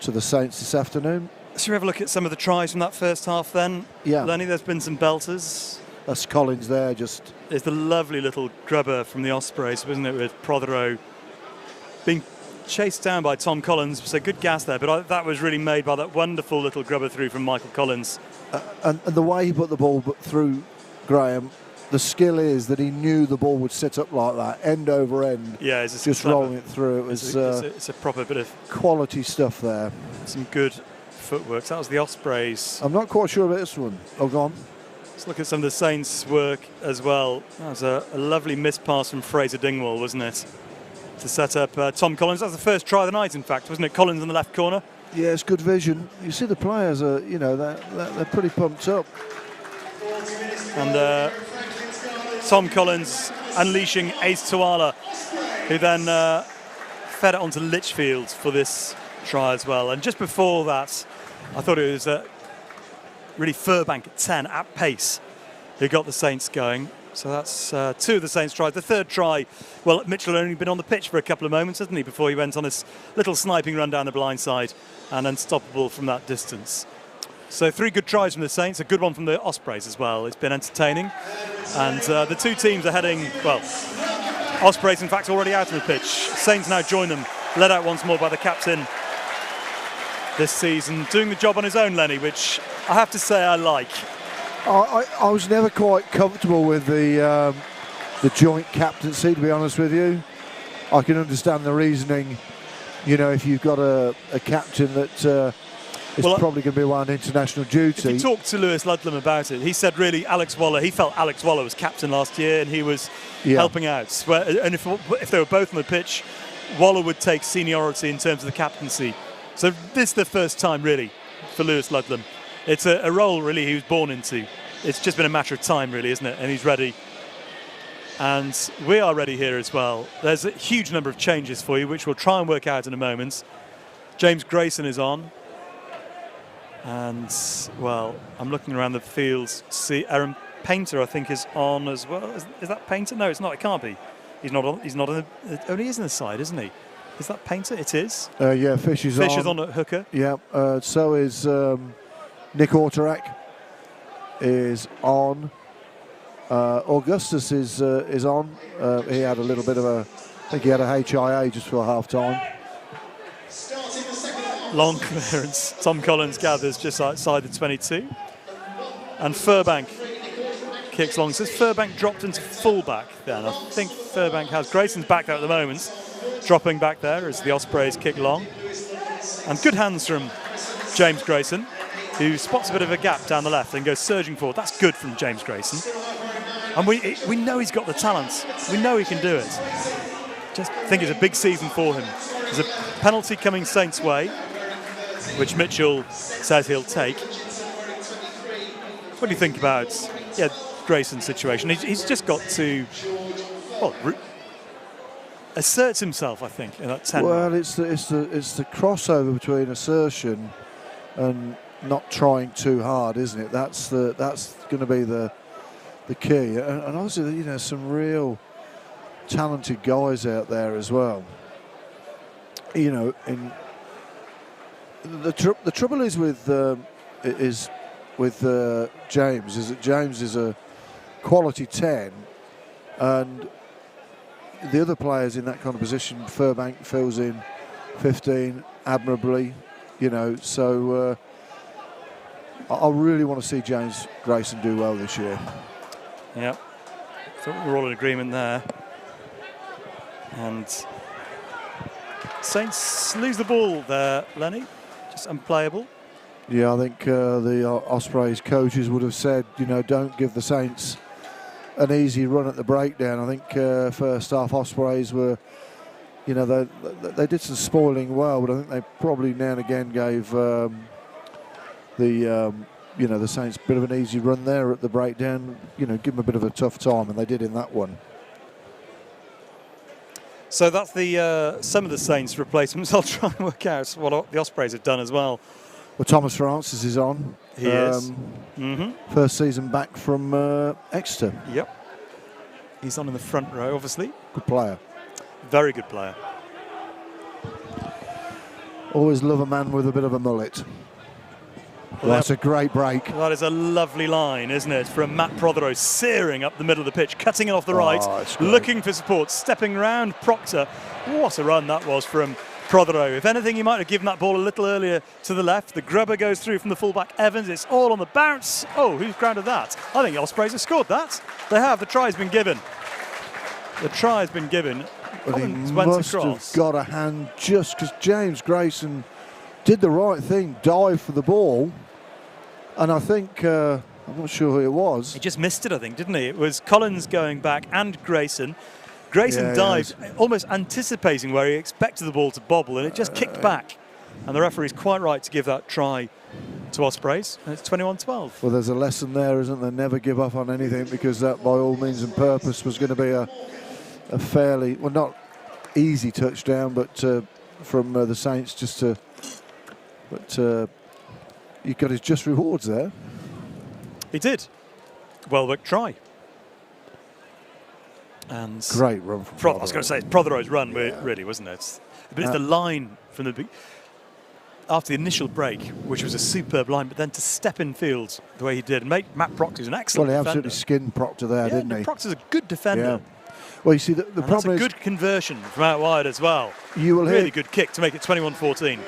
to the Saints this afternoon. Should we have a look at some of the tries from that first half then? Yeah. Lennie, there's been some belters. That's Collins there, just... There's the lovely little grubber from the Ospreys, wasn't it, with Prothero being chased down by Tom Collins. So good gas there, but that was really made by that wonderful little grubber through from Michael Collins. And the way he put the ball through Graham, the skill is that he knew the ball would sit up like that, end over end. Yeah, it's just rolling it through. It was it's a proper bit of quality stuff there. Some good footwork. So that was the Ospreys. I'm not quite sure about this one. Oh, go on. Let's look at some of the Saints' work as well. That was a lovely missed pass from Fraser Dingwall, wasn't it? To set up Tom Collins. That was the first try of the night, in fact, wasn't it? Collins in the left corner. Yeah, it's good vision. You see the players are, they're pretty pumped up. And Tom Collins unleashing Ace Tuala, who then fed it onto Litchfield for this try as well. And just before that, I thought it was really Furbank at 10 at pace who got the Saints going. So that's two of the Saints tries. The third try, well, Mitchell had only been on the pitch for a couple of moments, hasn't he, before he went on this little sniping run down the blind side and unstoppable from that distance. So 3 good tries from the Saints, a good one from the Ospreys as well. It's been entertaining. And the two teams are heading, well, Ospreys, in fact, already out on the pitch. Saints now join them, led out once more by the captain this season, doing the job on his own, Lennie, which I have to say I like. I was never quite comfortable with the joint captaincy, to be honest with you. I can understand the reasoning, if you've got a captain that is probably going to be away on international duty. If you talk to Lewis Ludlam about it, he said really he felt Alex Waller was captain last year and he was helping out. And if they were both on the pitch, Waller would take seniority in terms of the captaincy. So this is the first time really for Lewis Ludlam. It's a role really he was born into. It's just been a matter of time really, isn't it? And he's ready. And we are ready here as well. There's a huge number of changes for you, which we'll try and work out in a moment. James Grayson is on. And, well, I'm looking around the fields to see Aaron Painter, I think, is on as well. Is that Painter? No, it's not. It can't be. He's not on. He's not on. He is in the side, isn't he? Is that Painter? It is. Yeah, Fish is on. Fish is on at hooker. Yeah. So is Nick Autorak is on. Augustus is on. He had a little bit of I think he had a HIA just for half time. Long clearance. Tom Collins gathers just outside the 22. And Furbank kicks long. So Furbank dropped into fullback then. I think Furbank has Grayson's back there at the moment. Dropping back there as the Ospreys kick long. And good hands from James Grayson, who spots a bit of a gap down the left and goes surging forward. That's good from James Grayson. And we know he's got the talent. We know he can do it. Just think it's a big season for him. There's a penalty coming Saints' way, which Mitchell says he'll take. What do you think about Grayson's situation? He's just got to assert himself, I think, in that 10. Well, it's the crossover between assertion and not trying too hard, isn't it? That's going to be the key. And obviously, some real talented guys out there as well. In the trouble is with James is that James is a quality 10, and the other players in that kind of position, Furbank fills in 15 admirably, so I really want to see James Grayson do well this year. Yeah, so we're all in agreement there. And Saints lose the ball there, Lennie, just unplayable. Yeah, I think the Ospreys coaches would have said, don't give the Saints an easy run at the breakdown. I think first half Ospreys were, they did some spoiling well, but I think they probably now and again gave the Saints a bit of an easy run there at the breakdown. Give them a bit of a tough time, and they did in that one. So that's the some of the Saints replacements. I'll try and work out what the Ospreys have done as well. Well, Thomas Francis is on. He is. First season back from Exeter. Yep. He's on in the front row, obviously. Good player. Very good player. Always love a man with a bit of a mullet. Well, that's a great break. That is a lovely line, isn't it? From Matt Prothero, searing up the middle of the pitch, cutting it off the right, looking for support, stepping round Proctor. What a run that was from Prothero. If anything, he might have given that ball a little earlier to the left. The grubber goes through from the fullback Evans. It's all on the bounce. Oh, who's grounded that? I think Ospreys have scored that. They have. The try's been given. The try has been given. But he Collins went must across. have got a hand just because James Grayson did the right thing, dived for the ball. And I think, I'm not sure who it was. He just missed it, I think, didn't he? It was Collins going back and Grayson. Grayson dived, almost anticipating where he expected the ball to bobble, and it just kicked back. And the referee's quite right to give that try to Ospreys, and it's 21-12. Well, there's a lesson there, isn't there? Never give up on anything, because that, by all means and purpose, was going to be a fairly, well, not easy touchdown, but from the Saints just to, but he got his just rewards there. He did. Well-worked try. And great run from Prothero. I was going to say, it's Prothero's run, really, wasn't it? But it's the line from the after the initial break, which was a superb line, but then to step in field the way he did, and Matt Proctor's an excellent defender. Well, he absolutely skinned Proctor there, didn't he? Proctor's a good defender. Yeah. Well, you see, the problem that's a good conversion from out wide as well. You will really good kick to make it 21-14.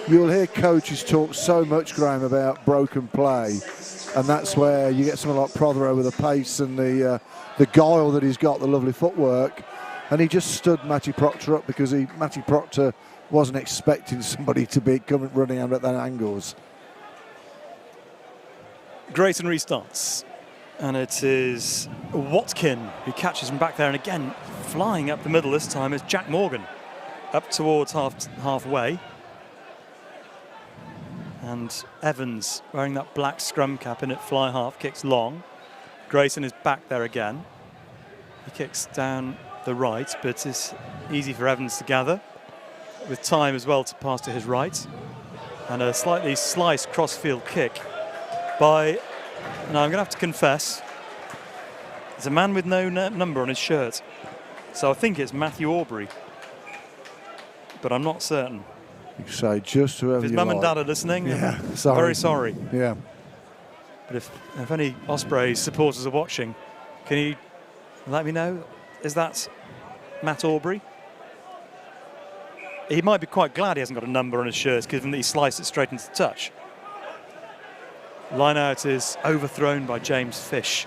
You will hear coaches talk so much, Graham, about broken play, and that's where you get someone like Prothero with the pace and the guile that he's got, the lovely footwork, and he just stood Matty Proctor up because Matty Proctor wasn't expecting somebody to be coming running out at that angles. Grayson restarts, and it is Watkin who catches him back there, and again flying up the middle this time is Jack Morgan up towards halfway. And Evans wearing that black scrum cap in at fly half kicks long. Grayson is back there again. He kicks down the right, but it's easy for Evans to gather, with time as well to pass to his right. And a slightly sliced crossfield kick by, now I'm going to have to confess, there's a man with no number on his shirt. So I think it's Matthew Aubrey, but I'm not certain. You can say just whoever if his you mum like. and dad are listening, yeah, very sorry. Yeah. But if any Ospreys supporters are watching, can you let me know? Is that Matt Aubrey? He might be quite glad he hasn't got a number on his shirt, given that he sliced it straight into touch. Line out is overthrown by James Fish.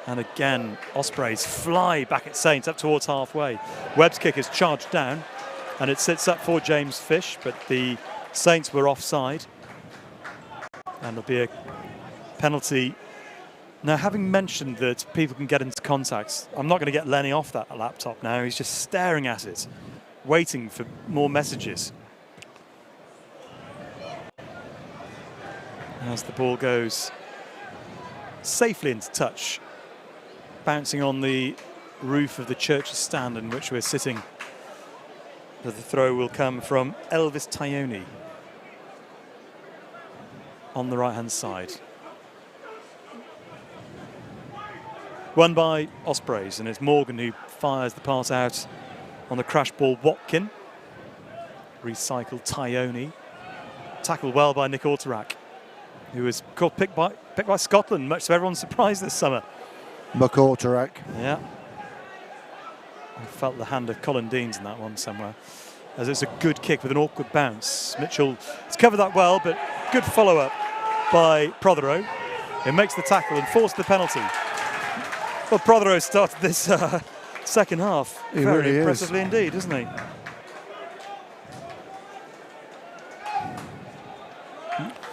And again, Ospreys fly back at Saints up towards halfway. Webb's kick is charged down, and it sits up for James Fish, but the Saints were offside. And there'll be a penalty. Now, having mentioned that people can get into contact, I'm not going to get Lennie off that laptop now. He's just staring at it, waiting for more messages. As the ball goes safely into touch, bouncing on the roof of the church's stand in which we're sitting. The throw will come from Elvis Tyone on the right-hand side. Won by Ospreys, and it's Morgan who fires the pass out on the crash ball. Watkin. Recycled Tyone. Tackled well by Nick Orterak, who was picked by Scotland, much to everyone's surprise this summer. McKechnie. Yeah. I felt the hand of Colin Deans in that one somewhere, as it's a good kick with an awkward bounce. Mitchell has covered that well, but good follow-up by Prothero. He makes the tackle and forced the penalty. Well, Prothero started this second half very really impressively indeed, isn't he?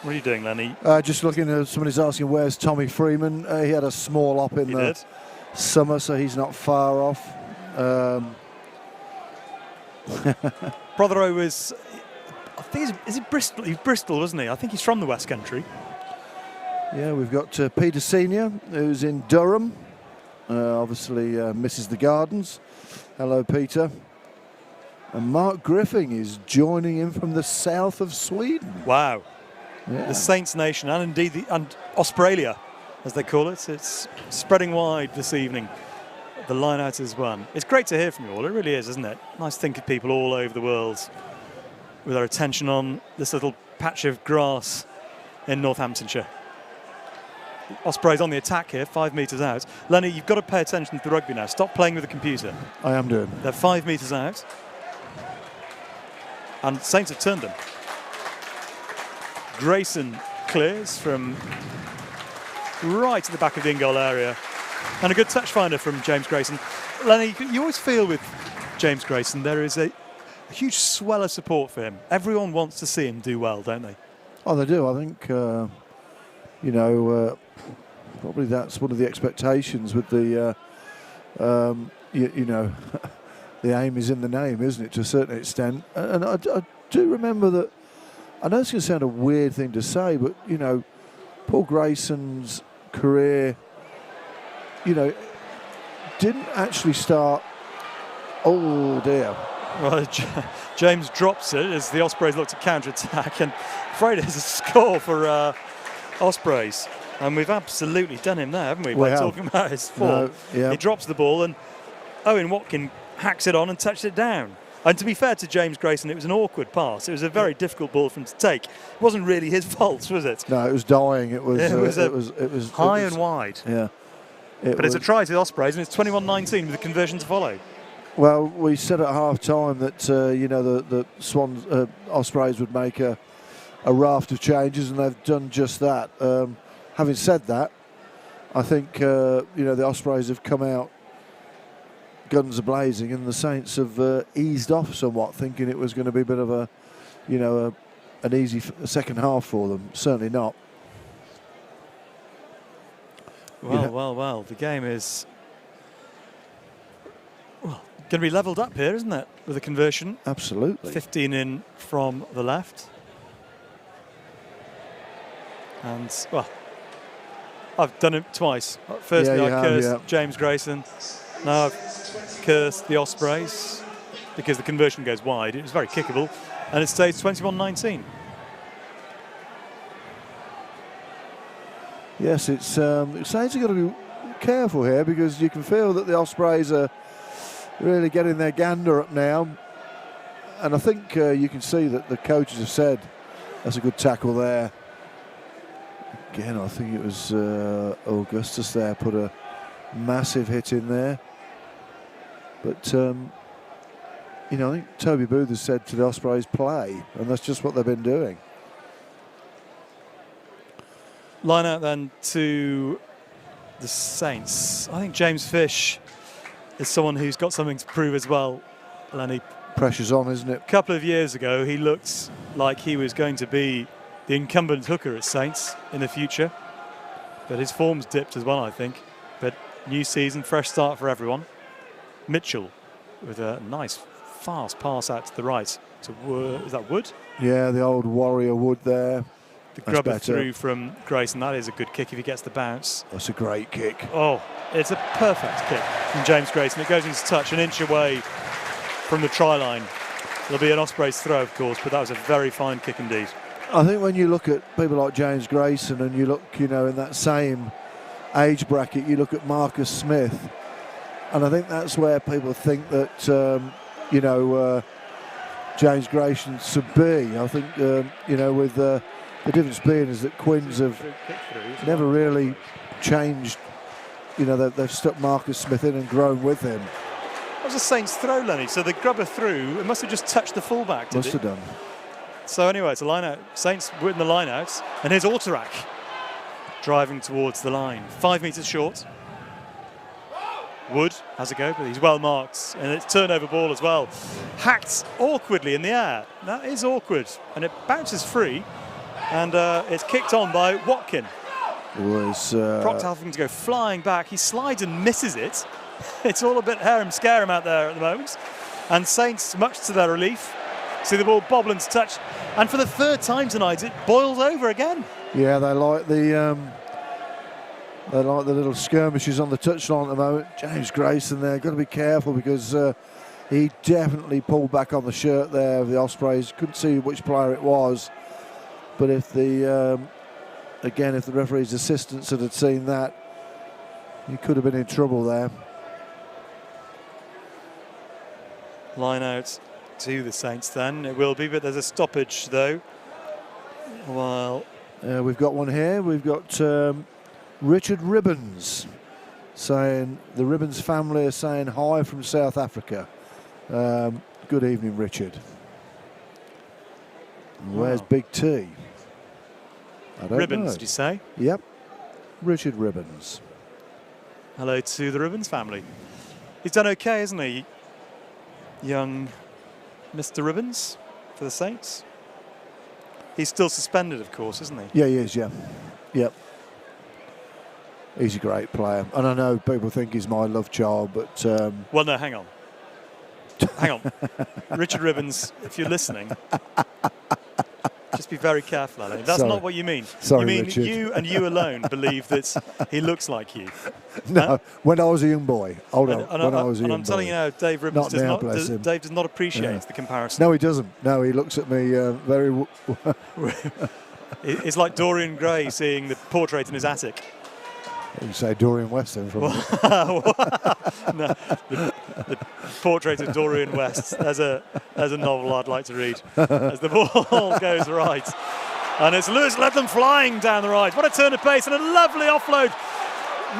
What are you doing, Lennie? Just looking at somebody's asking where's Tommy Freeman. He had a small op in the summer, so he's not far off. Prothero was, I think, is he Bristol? He's Bristol, wasn't he? I think he's from the West Country. Yeah, we've got Peter Senior, who's in Durham. Obviously misses the Gardens. Hello, Peter. And Mark Griffin is joining in from the south of Sweden. Wow. Yeah. The Saints Nation, and indeed and Australia, as they call it. It's spreading wide this evening. The line-out is won. It's great to hear from you all. It really is, isn't it? Nice to think of people all over the world with their attention on this little patch of grass in Northamptonshire. Ospreys on the attack here, 5 metres out. Lennie, you've got to pay attention to the rugby now. Stop playing with the computer. I am doing. They're 5 metres out. And Saints have turned them. Grayson clears from right to the back of the in-goal area. And a good touch finder from James Grayson. Lennie, you always feel with James Grayson there is a huge swell of support for him. Everyone wants to see him do well, don't they? Oh, they do. I think, probably that's one of the expectations with the, the aim is in the name, isn't it, to a certain extent. And I do remember that, I know it's going to sound a weird thing to say, but, Paul Grayson's career, didn't actually start, oh dear. Well, James drops it as the Ospreys look to counter-attack, and afraid it's a score for Ospreys. And we've absolutely done him there, haven't we? By talking about his form. No, yeah. He drops the ball, and Owen Watkin hacks it on and touches it down. And to be fair to James Grayson, it was an awkward pass. It was a very difficult ball for him to take. It wasn't really his fault, was it? No, it was dying. It was high and wide. Yeah. But it's a try to the Ospreys, and it's 21-19 with the conversion to follow. Well, we said at half-time that the Swans Ospreys would make a raft of changes, and they've done just that. Having said that, I think the Ospreys have come out guns a-blazing, and the Saints have eased off somewhat, thinking it was going to be a bit of an easy second half for them. Certainly not. Well, the game is going to be levelled up here, isn't it, with a conversion? Absolutely. 15 in from the left. And, well, I've done it twice. Firstly, I cursed James Grayson. Now I've cursed the Ospreys because the conversion goes wide. It was very kickable, and it stays 21-19. Yes, it's Saints have got to be careful here, because you can feel that the Ospreys are really getting their gander up now, and I think you can see that the coaches have said that's a good tackle there. Again, I think it was Augustus there put a massive hit in there, but I think Toby Booth has said to the Ospreys play, and that's just what they've been doing. Line out then to the Saints. I think James Fish is someone who's got something to prove as well, Lennie. Pressure's on, isn't it? A couple of years ago, he looked like he was going to be the incumbent hooker at Saints in the future. But his form's dipped as well, I think. But new season, fresh start for everyone. Mitchell with a nice, fast pass out to the right. Is that Wood? Yeah, the old Warrior Wood there. The grubber through from Grayson. That is a good kick if he gets the bounce. That's a great kick. Oh, it's a perfect kick from James Grayson. It goes into touch an inch away from the try line. It'll be an Ospreys throw, of course, but that was a very fine kick indeed. I think when you look at people like James Grayson, and you look, in that same age bracket, you look at Marcus Smith, and I think that's where people think that, James Grayson should be. I think, with the difference being is that Quins have never really changed. They've stuck Marcus Smith in and grown with him. That was a Saints throw, Lennie. So the grubber through, it must have just touched the fullback, did it? Must have done. So anyway, it's a line out. Saints win the line out. And here's Autorak driving towards the line. 5 metres short. Wood has a go, but he's well marked. And it's turnover ball as well. Hacked awkwardly in the air. That is awkward. And it bounces free. And it's kicked on by Watkin. Proctor having to go flying back. He slides and misses it. It's all a bit harum-scarum out there at the moment. And Saints, much to their relief, see the ball bobble into touch. And for the third time tonight, it boils over again. Yeah, they like the little skirmishes on the touchline at the moment. James Grayson there, got to be careful, because he definitely pulled back on the shirt there of the Ospreys. Couldn't see which player it was. But if the referee's assistants had seen that, he could have been in trouble there. Line out to the Saints then. It will be, but there's a stoppage though. Well, we've got one here. We've got Richard Ribbons saying, the Ribbons family are saying hi from South Africa. Good evening, Richard. Where's Big T? I don't Ribbons, know. did you say? Yep. Richard Ribbons. Hello to the Ribbons family. He's done okay, isn't he? Young Mr. Ribbons for the Saints. He's still suspended, of course, isn't he? Yeah, he is, yeah. Yep. He's a great player. And I know people think he's my love child, but... Well, no, hang on. Hang on. Richard Ribbons, if you're listening, just be very careful, Alan. That's Sorry. not what you mean. Sorry, you mean Richard. you and you alone believe that he looks like you. No, Huh? when I was a young boy. Hold on. And when I was a young I'm telling boy. you now, Dave Ribbons Not now, bless him. Dave does not appreciate Yeah. the comparison. No, he doesn't. No, he looks at me very... It's like Dorian Gray seeing the portrait in his attic. You say Dorian Weston from... No, the portrait of Dorian West. There's a novel I'd like to read as the ball goes right. And it's Lewis led them flying down the right. What a turn of pace and a lovely offload.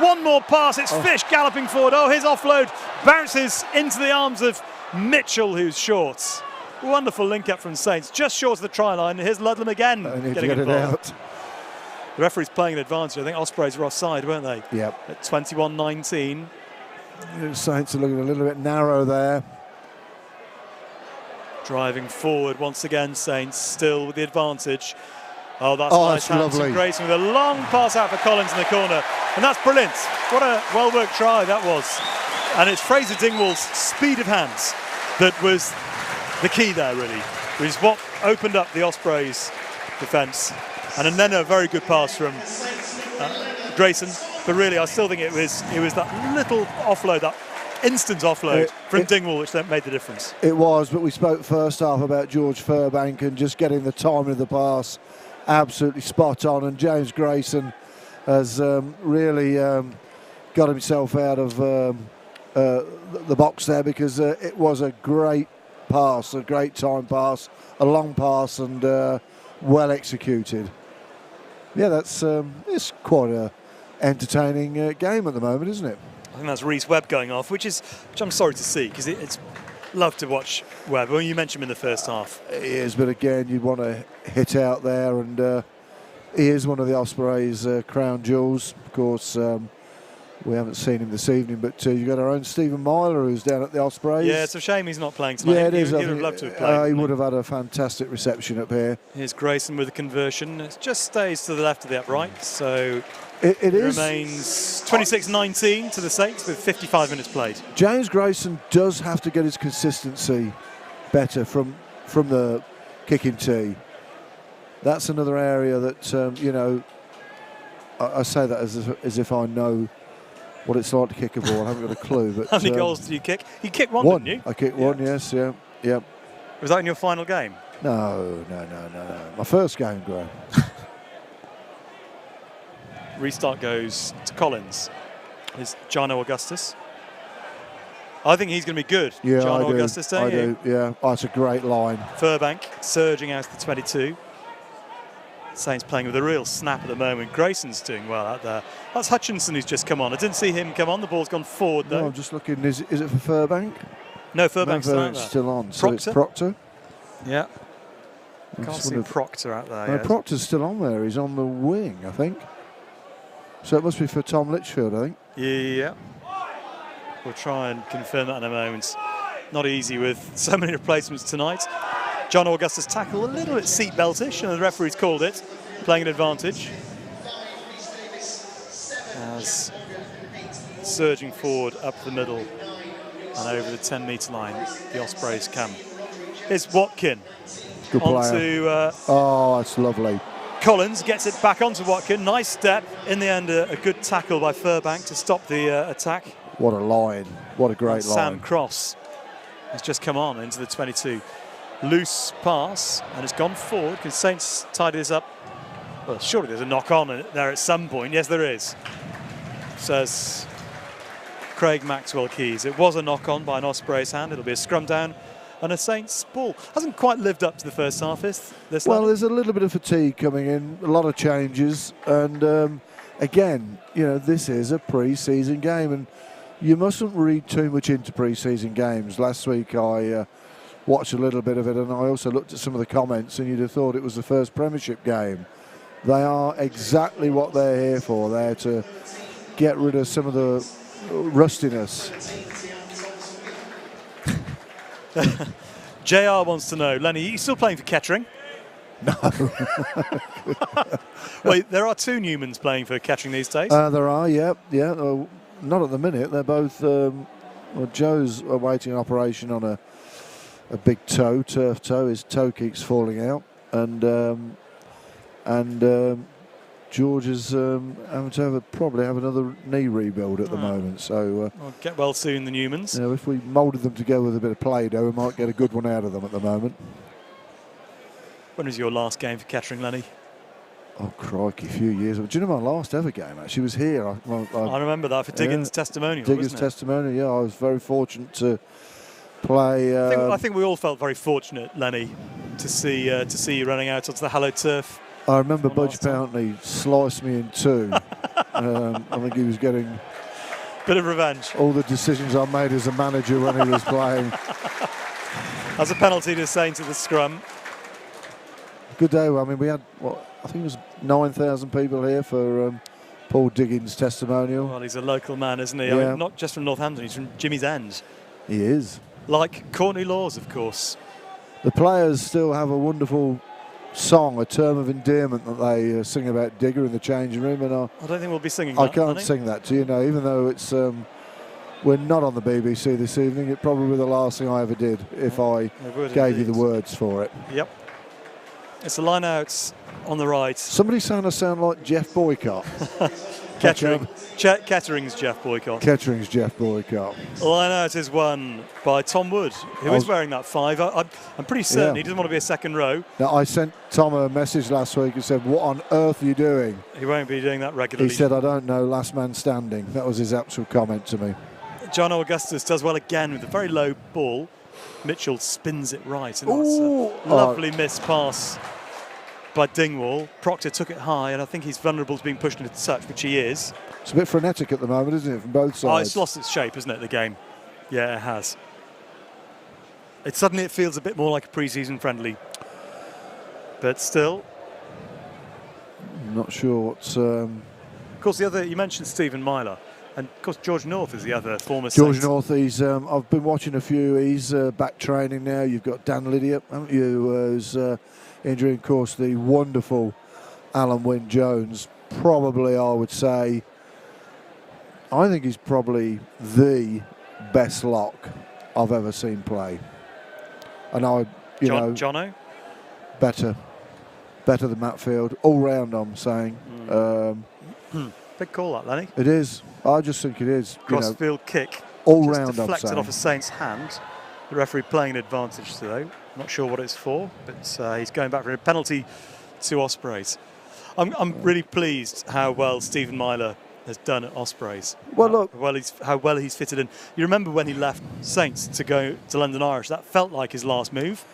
One more pass. It's Fish galloping forward. Oh, his offload bounces into the arms of Mitchell, who's short. Wonderful link up from Saints. Just short of the try line. Here's Ludlam again. I need to getting get it involved. out. The referee's playing an advantage. I think Ospreys were offside, weren't they? Yep. At 21-19. The Saints are looking a little bit narrow there. Driving forward once again, Saints still with the advantage. Oh, that's Oh, nice. that's Hands from lovely. Grayson with a long pass out for Collins in the corner. And that's brilliant. What a well-worked try that was. And it's Fraser Dingwall's speed of hands that was the key there, really, which is what opened up the Ospreys' defence. And then a very good pass from Grayson. But really, I still think it was that little offload, that instant offload from Dingwall, which then made the difference. It was, but we spoke first half about George Furbank and just getting the timing of the pass absolutely spot on. And James Grayson has really got himself out of the box there, because it was a great pass, a great time pass, a long pass, and well executed. Yeah, that's it's quite a entertaining game at the moment, isn't it? I think that's Reece Webb going off, which I'm sorry to see, because it's love to watch Webb. Well, you mentioned him in the first half. He is, but again, you'd want to hit out there, and he is one of the Ospreys' crown jewels. Of course, we haven't seen him this evening, but you've got our own Stephen Myler, who's down at the Ospreys. Yeah, it's a shame he's not playing tonight. Yeah, it is. He would have loved to have played. He would have had a fantastic reception up here. Here's Grayson with the conversion. It just stays to the left of the upright, so It is. remains 26-19 to the Saints with 55 minutes played. James Grayson does have to get his consistency better from the kicking tee. That's another area that, you know, I say that as if I know what it's like to kick a ball. I haven't got a clue. But How many goals did you kick? You kicked one, didn't you? I kicked one, yes, yeah. Was that in your final game? No. My first game, Graham. Restart goes to Collins. Is Jono Augustus. I think he's going to be good. Yeah, Jono I do. Augustus, don't I you? do, yeah. Oh, it's a great line. Furbank surging out to the 22. Saints playing with a real snap at the moment. Grayson's doing well out there. That's Hutchinson who's just come on. I didn't see him come on. The ball's gone forward though. No, I'm just looking. Is it for Furbank? No, Furbank's still out Furbank's there. still on. So it's Proctor. Yeah. I Can't just see wondered- Proctor out there No, yet. Proctor's still on there. He's on the wing, I think. So it must be for Tom Litchfield, I think. Yeah. We'll try and confirm that in a moment. Not easy with so many replacements tonight. John Augustus tackle a little bit seatbeltish, and the referee's called it, playing an advantage. As surging forward up the middle and over the 10-metre line, the Ospreys come. Here's Watkin. Good player. Onto Oh, that's lovely. Collins, gets it back onto Watkin. Nice step. In the end, a good tackle by Furbank to stop the attack. What a line. What a great Sam line. Cross has just come on into the 22. Loose pass, and it's gone forward. Can Saints tidy this up? Well, surely there's a knock-on there at some point. Yes, there is. Says Craig Maxwell-Keys. It was a knock-on by an Ospreys hand. It'll be a scrum down and a Saints ball. Hasn't quite lived up to the first half this Well, level. there's a little bit of fatigue coming in, a lot of changes, and again, you know, this is a pre-season game, and you mustn't read too much into pre-season games. Last week I watched a little bit of it, and I also looked at some of the comments, and you'd have thought it was the first Premiership game. They are exactly what they're here for. They're to get rid of some of the rustiness. JR wants to know, Lennie, are you still playing for Kettering? No. Wait, there are two Newmans playing for Kettering these days? There are, yeah. Not at the minute. They're both... well, Joe's awaiting an operation on a big toe, turf toe. His toe keeps falling out. And George is having to probably have another knee rebuild at the moment. So well, get well soon, the Newmans. You know, if we moulded them together with a bit of Play-Doh, we might get a good one out of them at the moment. When was your last game for Kettering, Lennie? Oh, crikey, a few years. Do you know my last ever game, actually, was here. I remember that for Diggins' testimonial, Diggins' testimonial, yeah. I was very fortunate to play... I think we all felt very fortunate, Lennie, to see you running out onto the hallowed turf. I remember Budge Pountney sliced me in two. I think he was getting... Bit of revenge. All the decisions I made as a manager when he was playing. As a penalty to Saints at the scrum. Good day. I mean, we had, I think it was 9,000 people here for Paul Diggins' testimonial. Well, he's a local man, isn't he? Yeah. I mean, not just from Northampton, he's from Jimmy's End. He is. Like Courtney Laws, of course. The players still have a wonderful song, a term of endearment that they sing about Digger in the changing room, and I don't think we'll be singing that. I can't sing that to you, no, even though it's we're not on the BBC this evening. It'd probably be the last thing I ever did if I gave you the words for it. Yep. It's a line out on the right. Somebody's saying I sound like Jeff Boycott. Kettering. Kettering's Jeff Boycott. Kettering's Jeff Boycott. Line out is won by Tom Wood, who is wearing that 5. I'm pretty certain he doesn't want to be a second row. Now, I sent Tom a message last week and said, what on earth are you doing? He won't be doing that regularly. He said, I don't know, last man standing. That was his actual comment to me. John Augustus does well again with a very low ball. Mitchell spins it right, and that's a lovely missed pass by Dingwall. Proctor took it high, and I think he's vulnerable to being pushed into touch, which he is. It's a bit frenetic at the moment, isn't it, from both sides? Oh, it's lost its shape, isn't it, the game? Yeah, it has. Suddenly it feels a bit more like a pre-season friendly. But still. I'm not sure what's... Of course, the other, you mentioned Stephen Myler. And, of course, George North is the other former George Saint. North, I've been watching a few. He's back training now. You've got Dan Lydiard, haven't you, who's injuring, of course, the wonderful Alan Wynne-Jones. Probably, I would say, I think he's probably the best lock I've ever seen play. And Jono? Better than Matt Field. All round, I'm saying. Big call, that, Lennie. It is. I just think it is. Crossfield kick. All just round, deflected off a Saints' hand. The referee playing an advantage, though. Not sure what it's for, but he's going back for a penalty to Ospreys. I'm really pleased how well Stephen Myler has done at Ospreys. Well, look, how well he's fitted in. You remember when he left Saints to go to London Irish? That felt like his last move.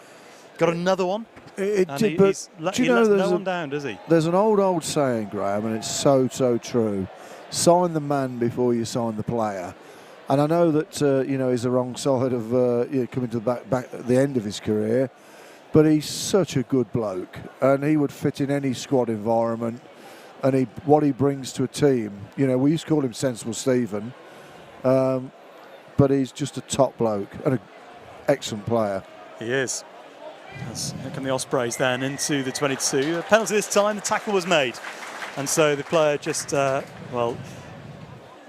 Got another one. It did, but he lets no one down, does he? There's an old saying, Graham, and it's so true. Sign the man before you sign the player. And I know that he's the wrong side of coming to the back at the end of his career, but he's such a good bloke, and he would fit in any squad environment. And what he brings to a team, we used to call him Sensible Stephen, but he's just a top bloke and an excellent player. He is. Here come the Ospreys then into the 22. A penalty this time, the tackle was made. And so the player just,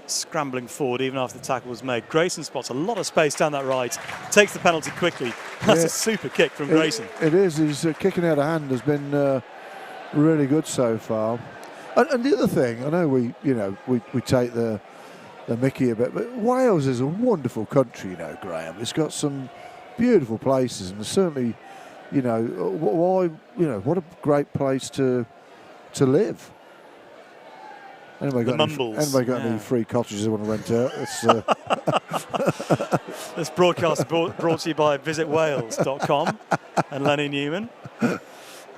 scrambling forward even after the tackle was made. Grayson spots a lot of space down that right, takes the penalty quickly. That's a super kick from Grayson. It is. His kicking out of hand has been really good so far. And the other thing, I know we take the mickey a bit, but Wales is a wonderful country, Graham. It's got some beautiful places, and certainly, what a great place to live. Anybody got any free cottages they want to rent out? This broadcast brought to you by visitwales.com and Lennie Newman.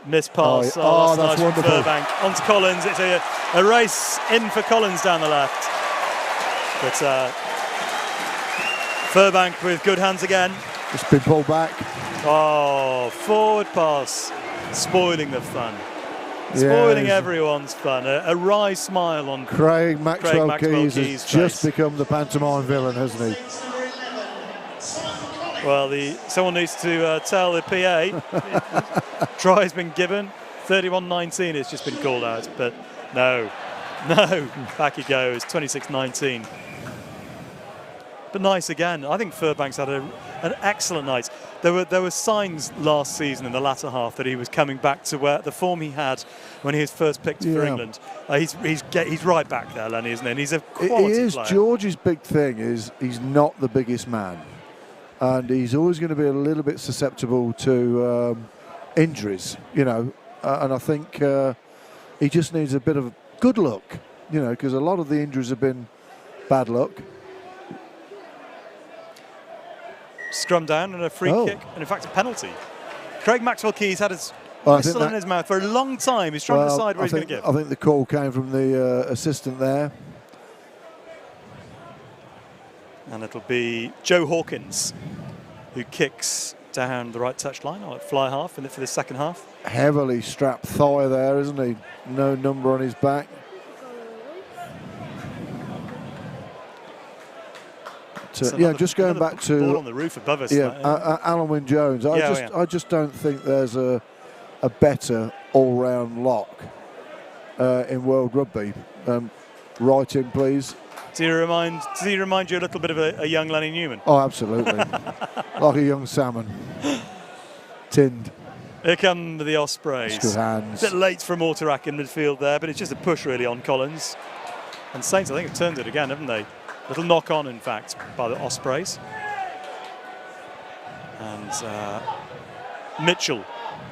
Missed pass. That's nice from wonderful. Furbank onto Collins. It's a race in for Collins down the left. But Furbank with good hands again. It's been pulled back. Oh, forward pass, spoiling the fun. Spoiling everyone's fun. A wry smile on Craig Maxwell Keys has face. just become the pantomime villain, hasn't he? Well, someone needs to tell the PA. Try's been given. 31-19 has just been called out, but no, back he goes. 26-19. But nice again. I think Furbank's had an excellent night. There were signs last season in the latter half that he was coming back to the form he had when he was first picked for England. He's right back there, Lennie, isn't he? And he's a quality player. George's big thing is he's not the biggest man, and he's always going to be a little bit susceptible to injuries, and I think he just needs a bit of good luck, because a lot of the injuries have been bad luck. Scrum down and a free kick, and in fact a penalty. Craig Maxwell Keys had his whistle in his mouth for a long time. He's trying to decide what he's going to give. I think the call came from the assistant there. And it'll be Joe Hawkins who kicks down the right touchline or fly half for the second half. Heavily strapped thigh there, isn't he? No number on his back. Just going back to ball on the roof above us. Alan Wynne-Jones. I just don't think there's a better all-round lock in world rugby. Write in, please. Does he remind you a little bit of a young Lennie Newman? Oh, absolutely. Like a young salmon. Tinned. Here come the Ospreys. Good hands. A bit late from Mortarak in midfield there, but it's just a push really on Collins. And Saints, I think, have turned it again, haven't they? Little knock on, in fact, by the Ospreys. And Mitchell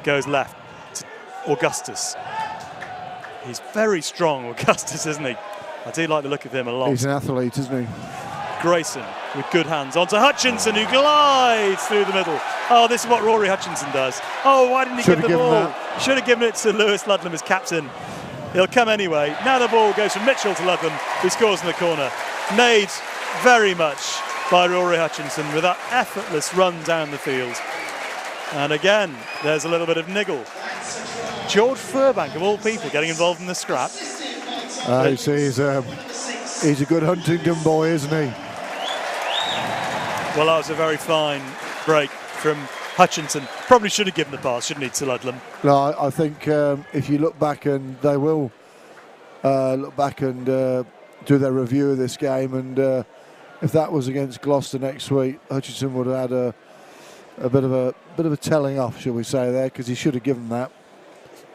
goes left to Augustus. He's very strong, Augustus, isn't he? I do like the look of him a lot. He's an athlete, isn't he? Grayson with good hands onto Hutchinson, who glides through the middle. Oh, this is what Rory Hutchinson does. Oh, why didn't he give the ball? Should have given it to Lewis Ludlam as captain. He'll come anyway. Now the ball goes from Mitchell to Ludlam, who scores in the corner. Made very much by Rory Hutchinson with that effortless run down the field. And again, there's a little bit of niggle. George Furbank, of all people, getting involved in the scrap. He's a good Huntingdon boy, isn't he? Well, that was a very fine break from Hutchinson. Probably should have given the pass, shouldn't he, to Ludlam? No, I think if you look back, and they will look back and do their review of this game, and if that was against Gloucester next week, Hutchinson would have had a bit of a telling off, shall we say, there, because he should have given that.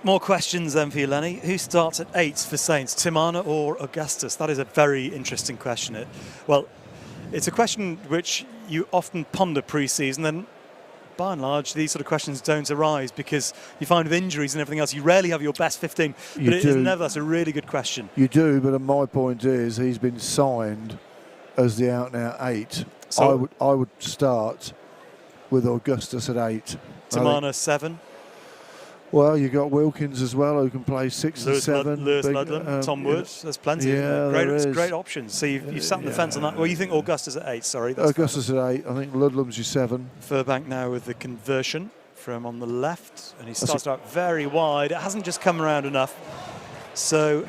More questions then for you, Lennie. Who starts at 8 for Saints, Timana or Augustus? That is a very interesting question. It's a question which you often ponder pre-season, and by and large, these sort of questions don't arise because you find with injuries and everything else, you rarely have your best 15. But that's a really good question. You do, but my point is he's been signed as the out-and-out 8. So I would start with Augustus at 8. Timana 7. Well, you got Wilkins as well, who can play 6 and 7. Lewis Ludlam, Tom Woods. There's plenty. Great options. So you've sat on the fence on that. Well, you think Augustus at 8? Sorry, Augustus at 8. I think Ludlam's your 7. Furbank now with the conversion from on the left, and he starts out very wide. It hasn't just come around enough. So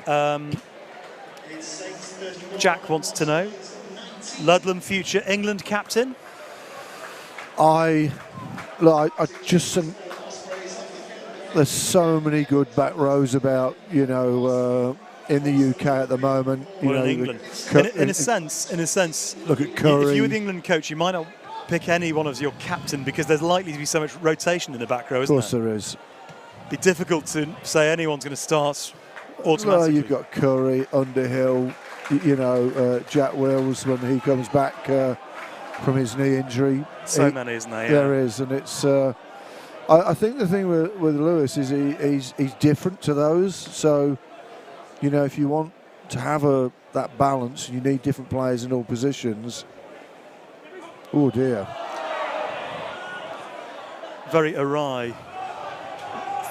Jack wants to know: Ludlam, future England captain. I just think there's so many good back rows about, in the UK at the moment. In England. In a sense, look at Curry. If you were the England coach, you might not pick anyone as your captain because there's likely to be so much rotation in the back row, isn't there? Of course there is. Be difficult to say anyone's going to start automatically. Well, you've got Curry, Underhill, Jack Wills when he comes back from his knee injury. So many, isn't there? Yeah. There is, and it's... I think the thing with Lewis is he's different to those. So, if you want to have that balance, you need different players in all positions. Oh dear! Very awry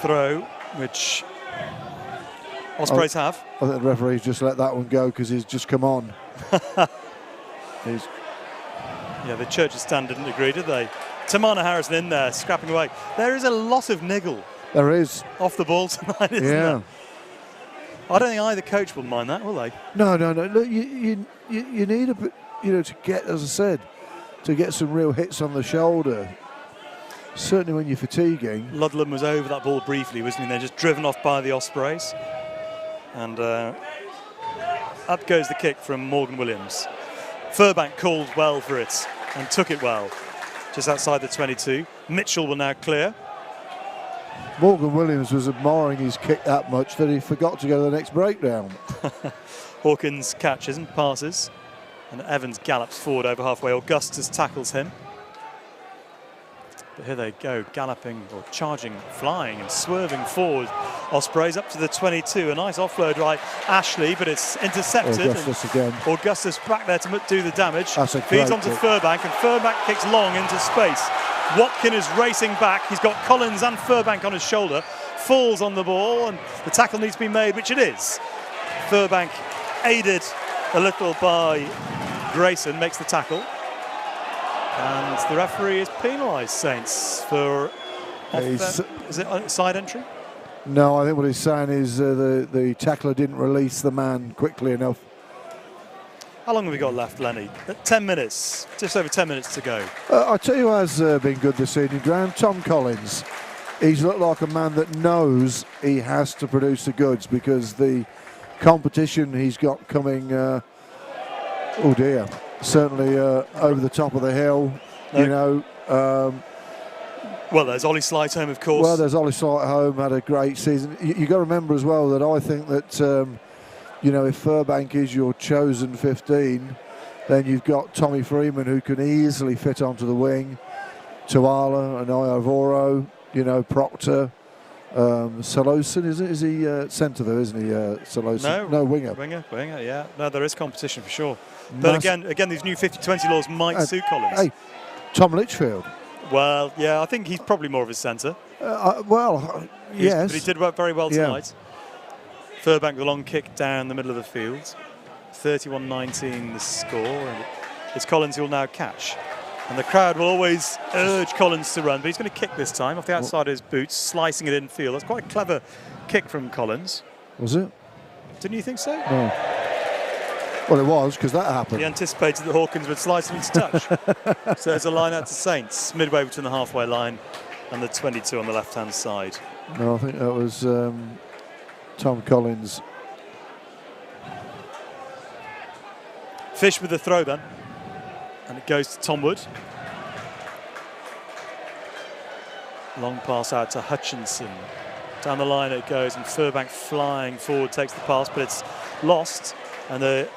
throw, which Ospreys have. I think the referee's just let that one go because he's just come on. The Churchill stand didn't agree, did they? Tamana Harrison in there, scrapping away. There is a lot of niggle. There is. Off the ball tonight, isn't there? I don't think either coach will mind that, will they? No. Look, you need a bit, to get, as I said, to get some real hits on the shoulder. Certainly when you're fatiguing. Ludlam was over that ball briefly, wasn't he? They're just driven off by the Ospreys. And up goes the kick from Morgan Williams. Furbank called well for it and took it well. Just outside the 22. Mitchell will now clear. Morgan Williams was admiring his kick that much that he forgot to go to the next breakdown. Hawkins catches and passes. And Evans gallops forward over halfway. Augustus tackles him. But here they go, galloping or charging, flying and swerving forward. Ospreys up to the 22. A nice offload by Ashley, but it's intercepted. Augustus again. Augustus back there to do the damage. That's a Feeds great onto kick. Furbank, and Furbank kicks long into space. Watkin is racing back. He's got Collins and Furbank on his shoulder. Falls on the ball, and the tackle needs to be made, which it is. Furbank, aided a little by Grayson, makes the tackle. And the referee is penalised, Saints, for is it side entry? No, I think what he's saying is the tackler didn't release the man quickly enough. How long have we got left, Lennie? 10 minutes, just over 10 minutes to go. I tell you who has been good this evening, Graham, Tom Collins. He's looked like a man that knows he has to produce the goods because the competition he's got coming, oh dear, certainly over the top of the hill, well, there's Ollie Slightholme, of course. Well, there's Ollie Slightholme, had a great season. You got to remember as well that I think that, if Furbank is your chosen 15, then you've got Tommy Freeman who can easily fit onto the wing, Tuala and Iovoro, Proctor, Salosin, is he centre though, isn't he, Salosin? No, winger. Winger, yeah. No, there is competition for sure. But again, these new 50-20 laws might suit Collins. Hey, Tom Litchfield. Well, yeah, I think he's probably more of a centre. Yes. But he did work very well tonight. Furbank, the long kick down the middle of the field. 31-19 the score. And it's Collins who will now catch. And the crowd will always urge Collins to run, but he's going to kick this time off the outside of his boots, slicing it infield. That's quite a clever kick from Collins. Was it? Didn't you think so? No. Well, it was, because that happened. He anticipated that Hawkins would slice him into touch. So there's a line out to Saints, midway between the halfway line and the 22 on the left-hand side. No, I think that was Tom Collins. Fish with the throw then. And it goes to Tom Wood. Long pass out to Hutchinson. Down the line it goes, and Furbank flying forward takes the pass, but it's lost. And the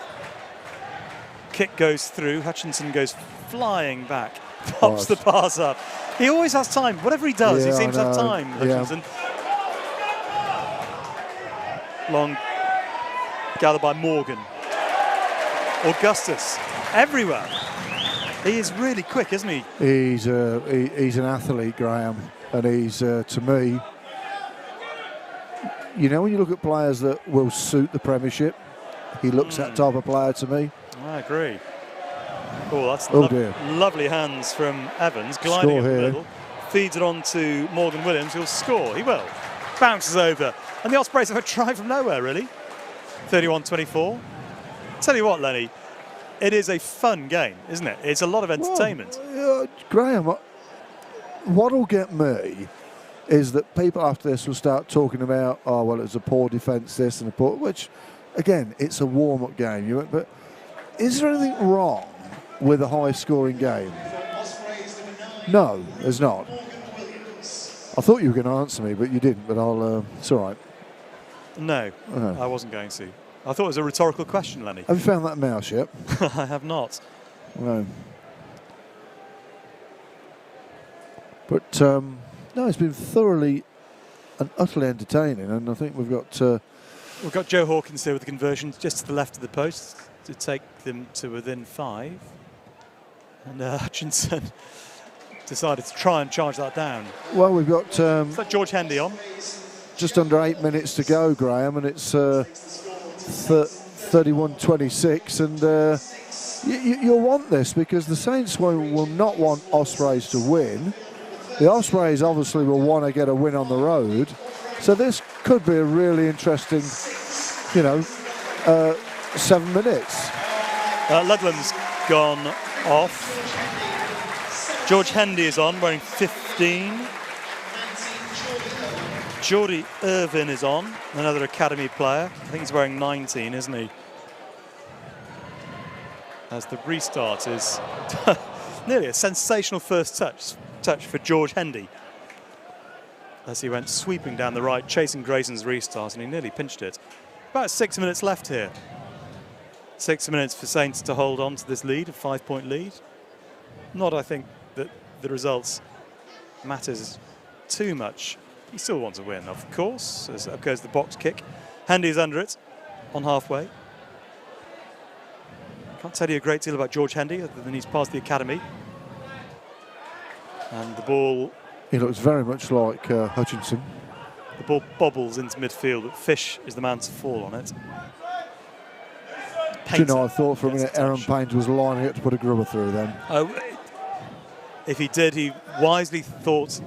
kick goes through. Hutchinson goes flying back, pops the pass up. He always has time. Whatever he does, he seems to have time, Hutchinson. Long gathered by Morgan. Augustus, everywhere. He is really quick, isn't he? He's an athlete, Graham, and he's, to me, when you look at players that will suit the Premiership, he looks that type of player to me. I agree. Oh, that's lovely hands from Evans, gliding up the middle. Feeds it on to Morgan Williams, who'll score. He will. Bounces over. And the Ospreys have a try from nowhere, really. 31-24. Tell you what, Lennie, it is a fun game, isn't it? It's a lot of entertainment. Well, Graham, what'll get me is that people after this will start talking about, it was a poor defence, this and a poor, which, again, it's a warm-up game. But is there anything wrong with a high-scoring game? No, there's not. I thought you were going to answer me, but you didn't. But it's all right. No, I wasn't going to. I thought it was a rhetorical question, Lennie. Have you found that mouse yet? I have not. No. But no, it's been thoroughly and utterly entertaining, and I think we've got Joe Hawkins here with the conversion just to the left of the post to take them to within 5. And Hutchinson decided to try and charge that down. Well, we've got is that George Hendy on? Just under 8 minutes to go, Graham, and it's 31-26, and You'll want this because the Saints will not want Ospreys to win. The Ospreys obviously will want to get a win on the road. So this could be a really interesting, 7 minutes. Ludlam's gone off. George Hendy is on, wearing 15. Geordie Irvin is on, another academy player. I think he's wearing 19, isn't he? As the restart is nearly a sensational first touch for George Hendy. As he went sweeping down the right, chasing Grayson's restart, and he nearly pinched it. About 6 minutes left here. 6 minutes for Saints to hold on to this lead, a 5-point lead. Not, I think, that the results matters too much. He still wants to win, of course, as up goes the box kick. Hendy's under it, on halfway. Can't tell you a great deal about George Hendy, other than he's passed the academy. And the ball... He looks very much like Hutchinson. The ball bobbles into midfield, but Fish is the man to fall on it. Do you know, I thought for a minute Aaron Paines was lining up to put a grubber through then. Oh, if he did, he wisely thought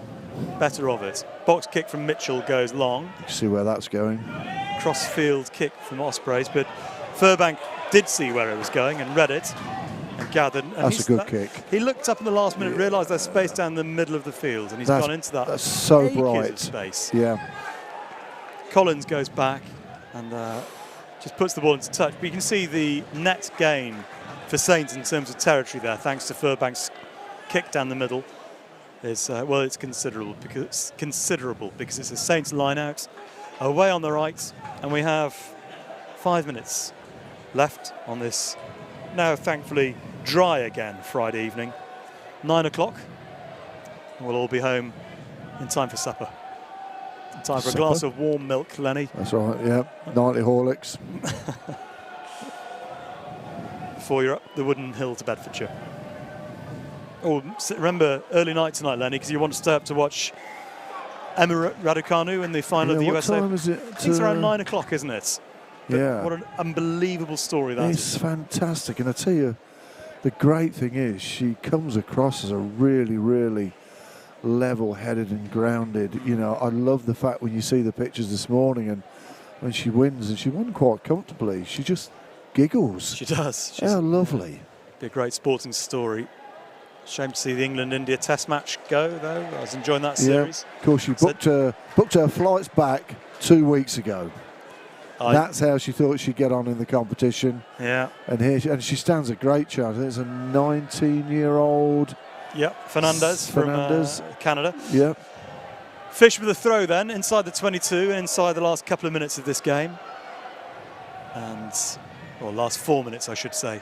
better of it. Box kick from Mitchell goes long. You can see where that's going. Cross-field kick from Ospreys, but Furbank did see where it was going and read it and gathered. And that's a good kick. He looked up in the last minute, realised there's space down the middle of the field, and he's gone into that. That's so bright. Space. Yeah. Collins goes back and just puts the ball into touch. But you can see the net gain for Saints in terms of territory there, thanks to Furbank's kick down the middle. Is it's considerable because it's a Saints line out away on the right, and we have 5 minutes left on this now thankfully dry again Friday evening. 9 o'clock. We'll all be home in time for supper. In time for a glass of warm milk, Lennie. That's right, yeah. 90 Horlicks. Before you're up the wooden hill to Bedfordshire. Oh, remember, early night tonight, Lennie, because you want to stay up to watch Emma Raducanu in the final of the USA. What time is it? I think it's around 9 o'clock, isn't it? But yeah. What an unbelievable story that is. It's fantastic. And I tell you, the great thing is she comes across as a really, really level-headed and grounded. You know, I love the fact when you see the pictures this morning and when she wins, and she won quite comfortably, she just giggles. She does. How lovely. Be a great sporting story. Shame to see the England-India Test match go, though. I was enjoying that series. Yeah, of course, she booked her flights back 2 weeks ago. That's how she thought she'd get on in the competition. Yeah. And she stands a great chance. It's a 19-year-old. Yep, Fernandez from Canada. Yep. Fish with a throw then, inside the 22, inside the last couple of minutes of this game. Or last 4 minutes, I should say.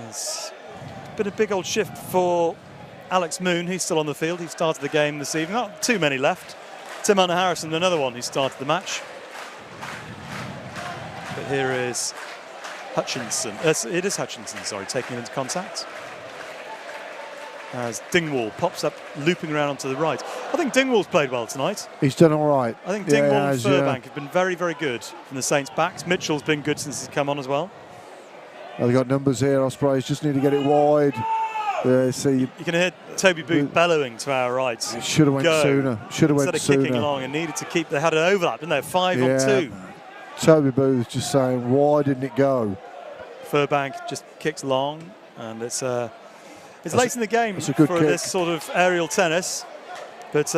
It's been a big old shift for Alex Moon. He's still on the field. He started the game this evening. Not too many left. Tim Hunter-Harrison, another one who started the match. But here is Hutchinson. It is Hutchinson, sorry, taking him into contact. As Dingwall pops up, looping around onto the right. I think Dingwall's played well tonight. He's done all right. I think Dingwall and Furbank have been very, very good from the Saints' backs. Mitchell's been good since he's come on as well. Well, they've got numbers here, Ospreys. Just need to get it wide. See, you can hear Toby Booth bellowing to our right. Should have went sooner. Should have went sooner. Instead of kicking along and needed to keep. They had an overlap, didn't they? 5 on 2. Toby Booth just saying, why didn't it go? Furbank just kicks long, and it's late in the game for kick. This sort of aerial tennis. But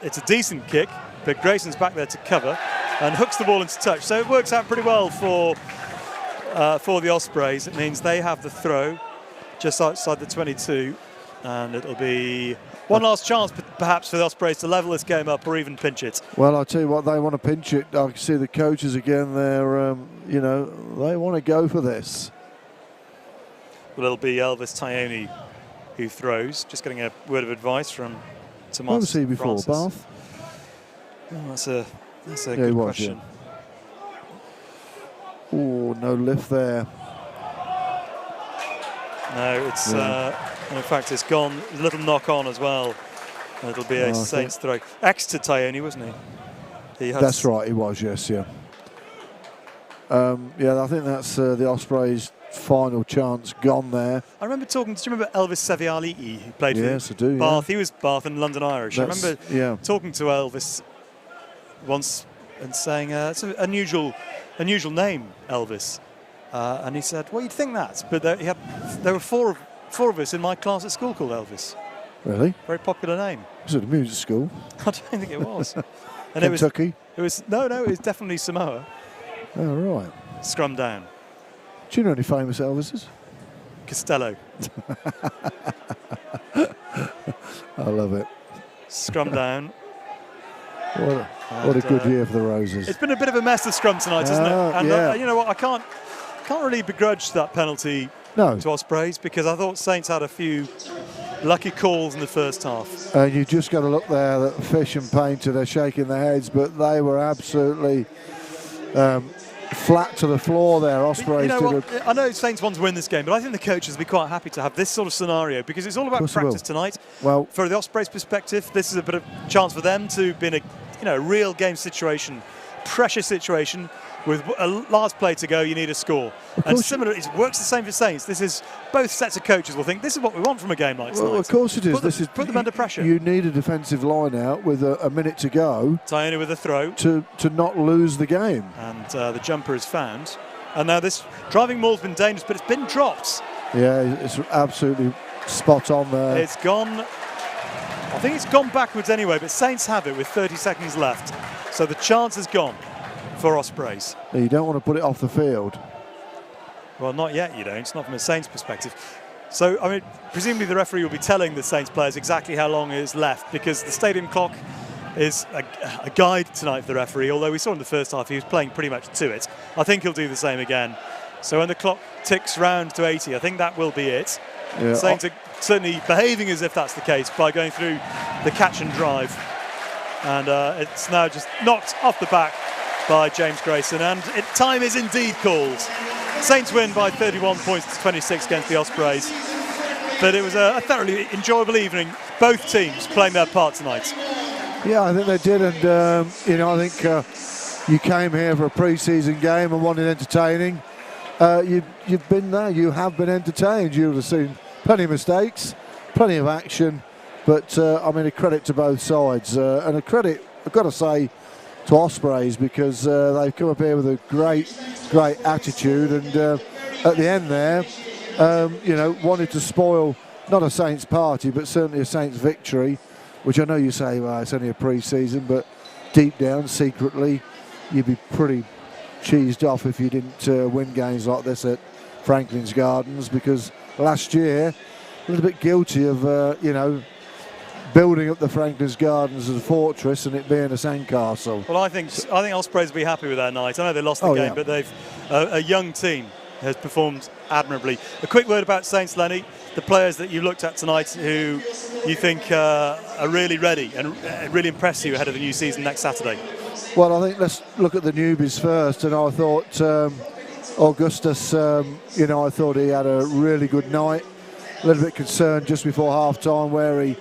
it's a decent kick. But Grayson's back there to cover and hooks the ball into touch. So it works out pretty well for the Ospreys. It means they have the throw just outside the 22, and it'll be one last chance perhaps for the Ospreys to level this game up or even pinch it. Well, I'll tell you what, they want to pinch it. I can see the coaches again there, they want to go for this. Well, it'll be Elvis Tioni who throws. Just getting a word of advice from Tomas. What was he before, Francis. Bath? Oh, that's a good question. Yeah. Oh, no lift there. No, it's in fact it's gone. A little knock on as well. And it'll be a Saints throw. Exeter Tioni, wasn't he? That's right, he was. Yes, yeah. Yeah, I think that's the Ospreys' final chance gone there. I remember talking. Do you remember Elvis Sevialii, who played Yes, for I do. Bath? Yeah. He was Bath and London Irish. I remember talking to Elvis once and saying it's an unusual name, Elvis, and he said, "Well, you'd think that, but there were four of us in my class at school called Elvis." Really? Very popular name. Was it a music school? I don't think it was. And Kentucky? It was definitely Samoa. Oh, right. Scrum down. Do you know any famous Elvises? Costello. I love it. Scrum down. What a good year for the Roses. It's been a bit of a mess, the scrum tonight, hasn't it? And you know what? I can't really begrudge that penalty to Ospreys, because I thought Saints had a few lucky calls in the first half. And you just got to look there that Fish and Painter are shaking their heads, but they were absolutely flat to the floor there. Ospreys. You know what? I know Saints want to win this game, but I think the coaches will be quite happy to have this sort of scenario, because it's all about practice tonight. Well, for the Ospreys' perspective, this is a bit of a chance for them to be in a real game situation, pressure situation. With a last play to go, you need a score. And similar, it works the same for Saints. This is both sets of coaches will think this is what we want from a game like tonight. Well, of course it is. Put them under pressure. You need a defensive line out with a minute to go. Taini with a throw to not lose the game. And the jumper is found. And now this driving maul's been dangerous, but it's been dropped. Yeah, it's absolutely spot on there. It's gone. I think it's gone backwards anyway, but Saints have it with 30 seconds left. So the chance is gone for Ospreys. You don't want to put it off the field. Well, not yet, you don't. It's not from a Saints perspective. So, I mean, presumably the referee will be telling the Saints players exactly how long is left, because the stadium clock is a guide tonight for the referee, although we saw in the first half he was playing pretty much to it. I think he'll do the same again. So when the clock ticks round to 80, I think that will be it. Yeah. Saints are certainly behaving as if that's the case by going through the catch and drive. And it's now just knocked off the back by James Grayson, and time is indeed called. Saints win by 31 points to 26 against the Ospreys. But it was a thoroughly enjoyable evening. Both teams playing their part tonight. Yeah, I think they did, and I think you came here for a pre-season game and wanted entertaining. You've been there. You have been entertained. You've seen plenty of mistakes, plenty of action, but a credit to both sides, and a credit, I've got to say, to Ospreys, because they've come up here with a great attitude, and at the end there, wanted to spoil not a Saints party, but certainly a Saints victory, which I know you say, well, it's only a pre-season, but deep down, secretly, you'd be pretty cheesed off if you didn't win games like this at Franklin's Gardens, because last year, a little bit guilty of, building up the Franklin's Gardens as a fortress and it being a sandcastle. Well, I think Ospreys will be happy with that night. I know they lost the game, but they've a young team has performed admirably. A quick word about Saints, Lennie. The players that you looked at tonight who you think are really ready and really impress you ahead of the new season next Saturday. Well, I think let's look at the newbies first. And I thought Augustus, I thought he had a really good night. A little bit concerned just before half-time where he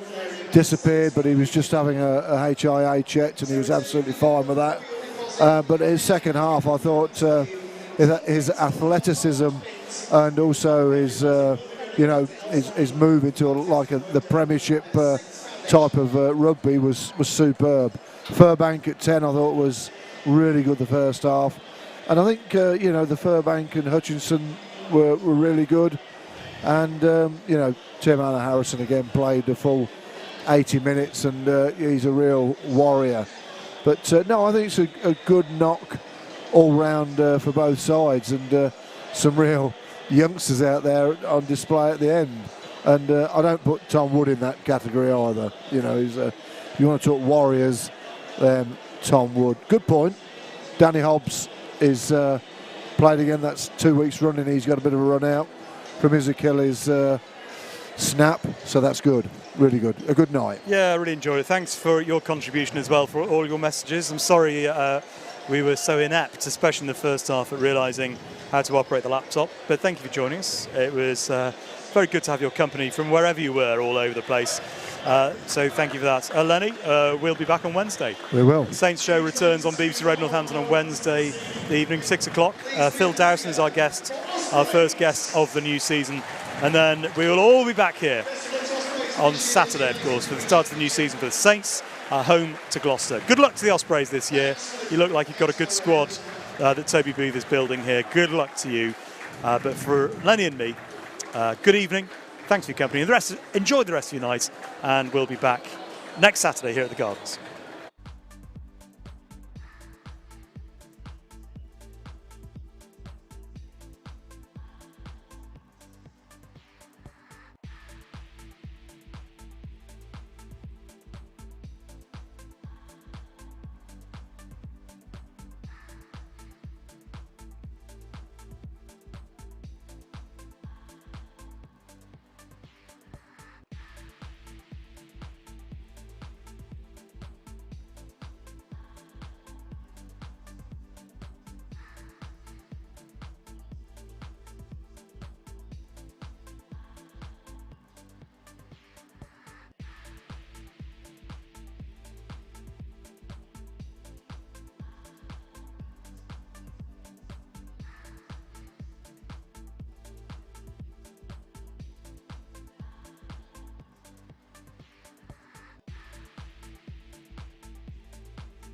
disappeared, but he was just having a HIA checked and he was absolutely fine with that. But his second half, I thought his athleticism and also his move into the Premiership type of rugby was superb. Furbank at 10, I thought was really good the first half, and I think the Furbank and Hutchinson were really good, and Tim Allen Harrison again played the full 80 minutes, and he's a real warrior. But no, I think it's a good knock all round for both sides, and some real youngsters out there on display at the end. And I don't put Tom Wood in that category either. He's if you want to talk warriors, Tom Wood. Good point. Danny Hobbs is played again. That's 2 weeks running. He's got a bit of a run out from his Achilles snap, so that's good. Really good. A good night. Yeah, I really enjoyed it. Thanks for your contribution as well, for all your messages. I'm sorry we were so inept, especially in the first half, at realising how to operate the laptop. But thank you for joining us. It was very good to have your company from wherever you were all over the place. So thank you for that. Lennie, we'll be back on Wednesday. We will. Saints Show returns on BBC Radio Northampton on Wednesday evening, 6 o'clock. Phil Dowson is our guest, our first guest of the new season. And then we will all be back here on Saturday, of course, for the start of the new season for the Saints, home to Gloucester. Good luck to the Ospreys this year. You look like you've got a good squad that Toby Booth is building here. Good luck to you. But for Lennie and me, good evening. Thanks for your company. And enjoy the rest of your night. And we'll be back next Saturday here at the Gardens.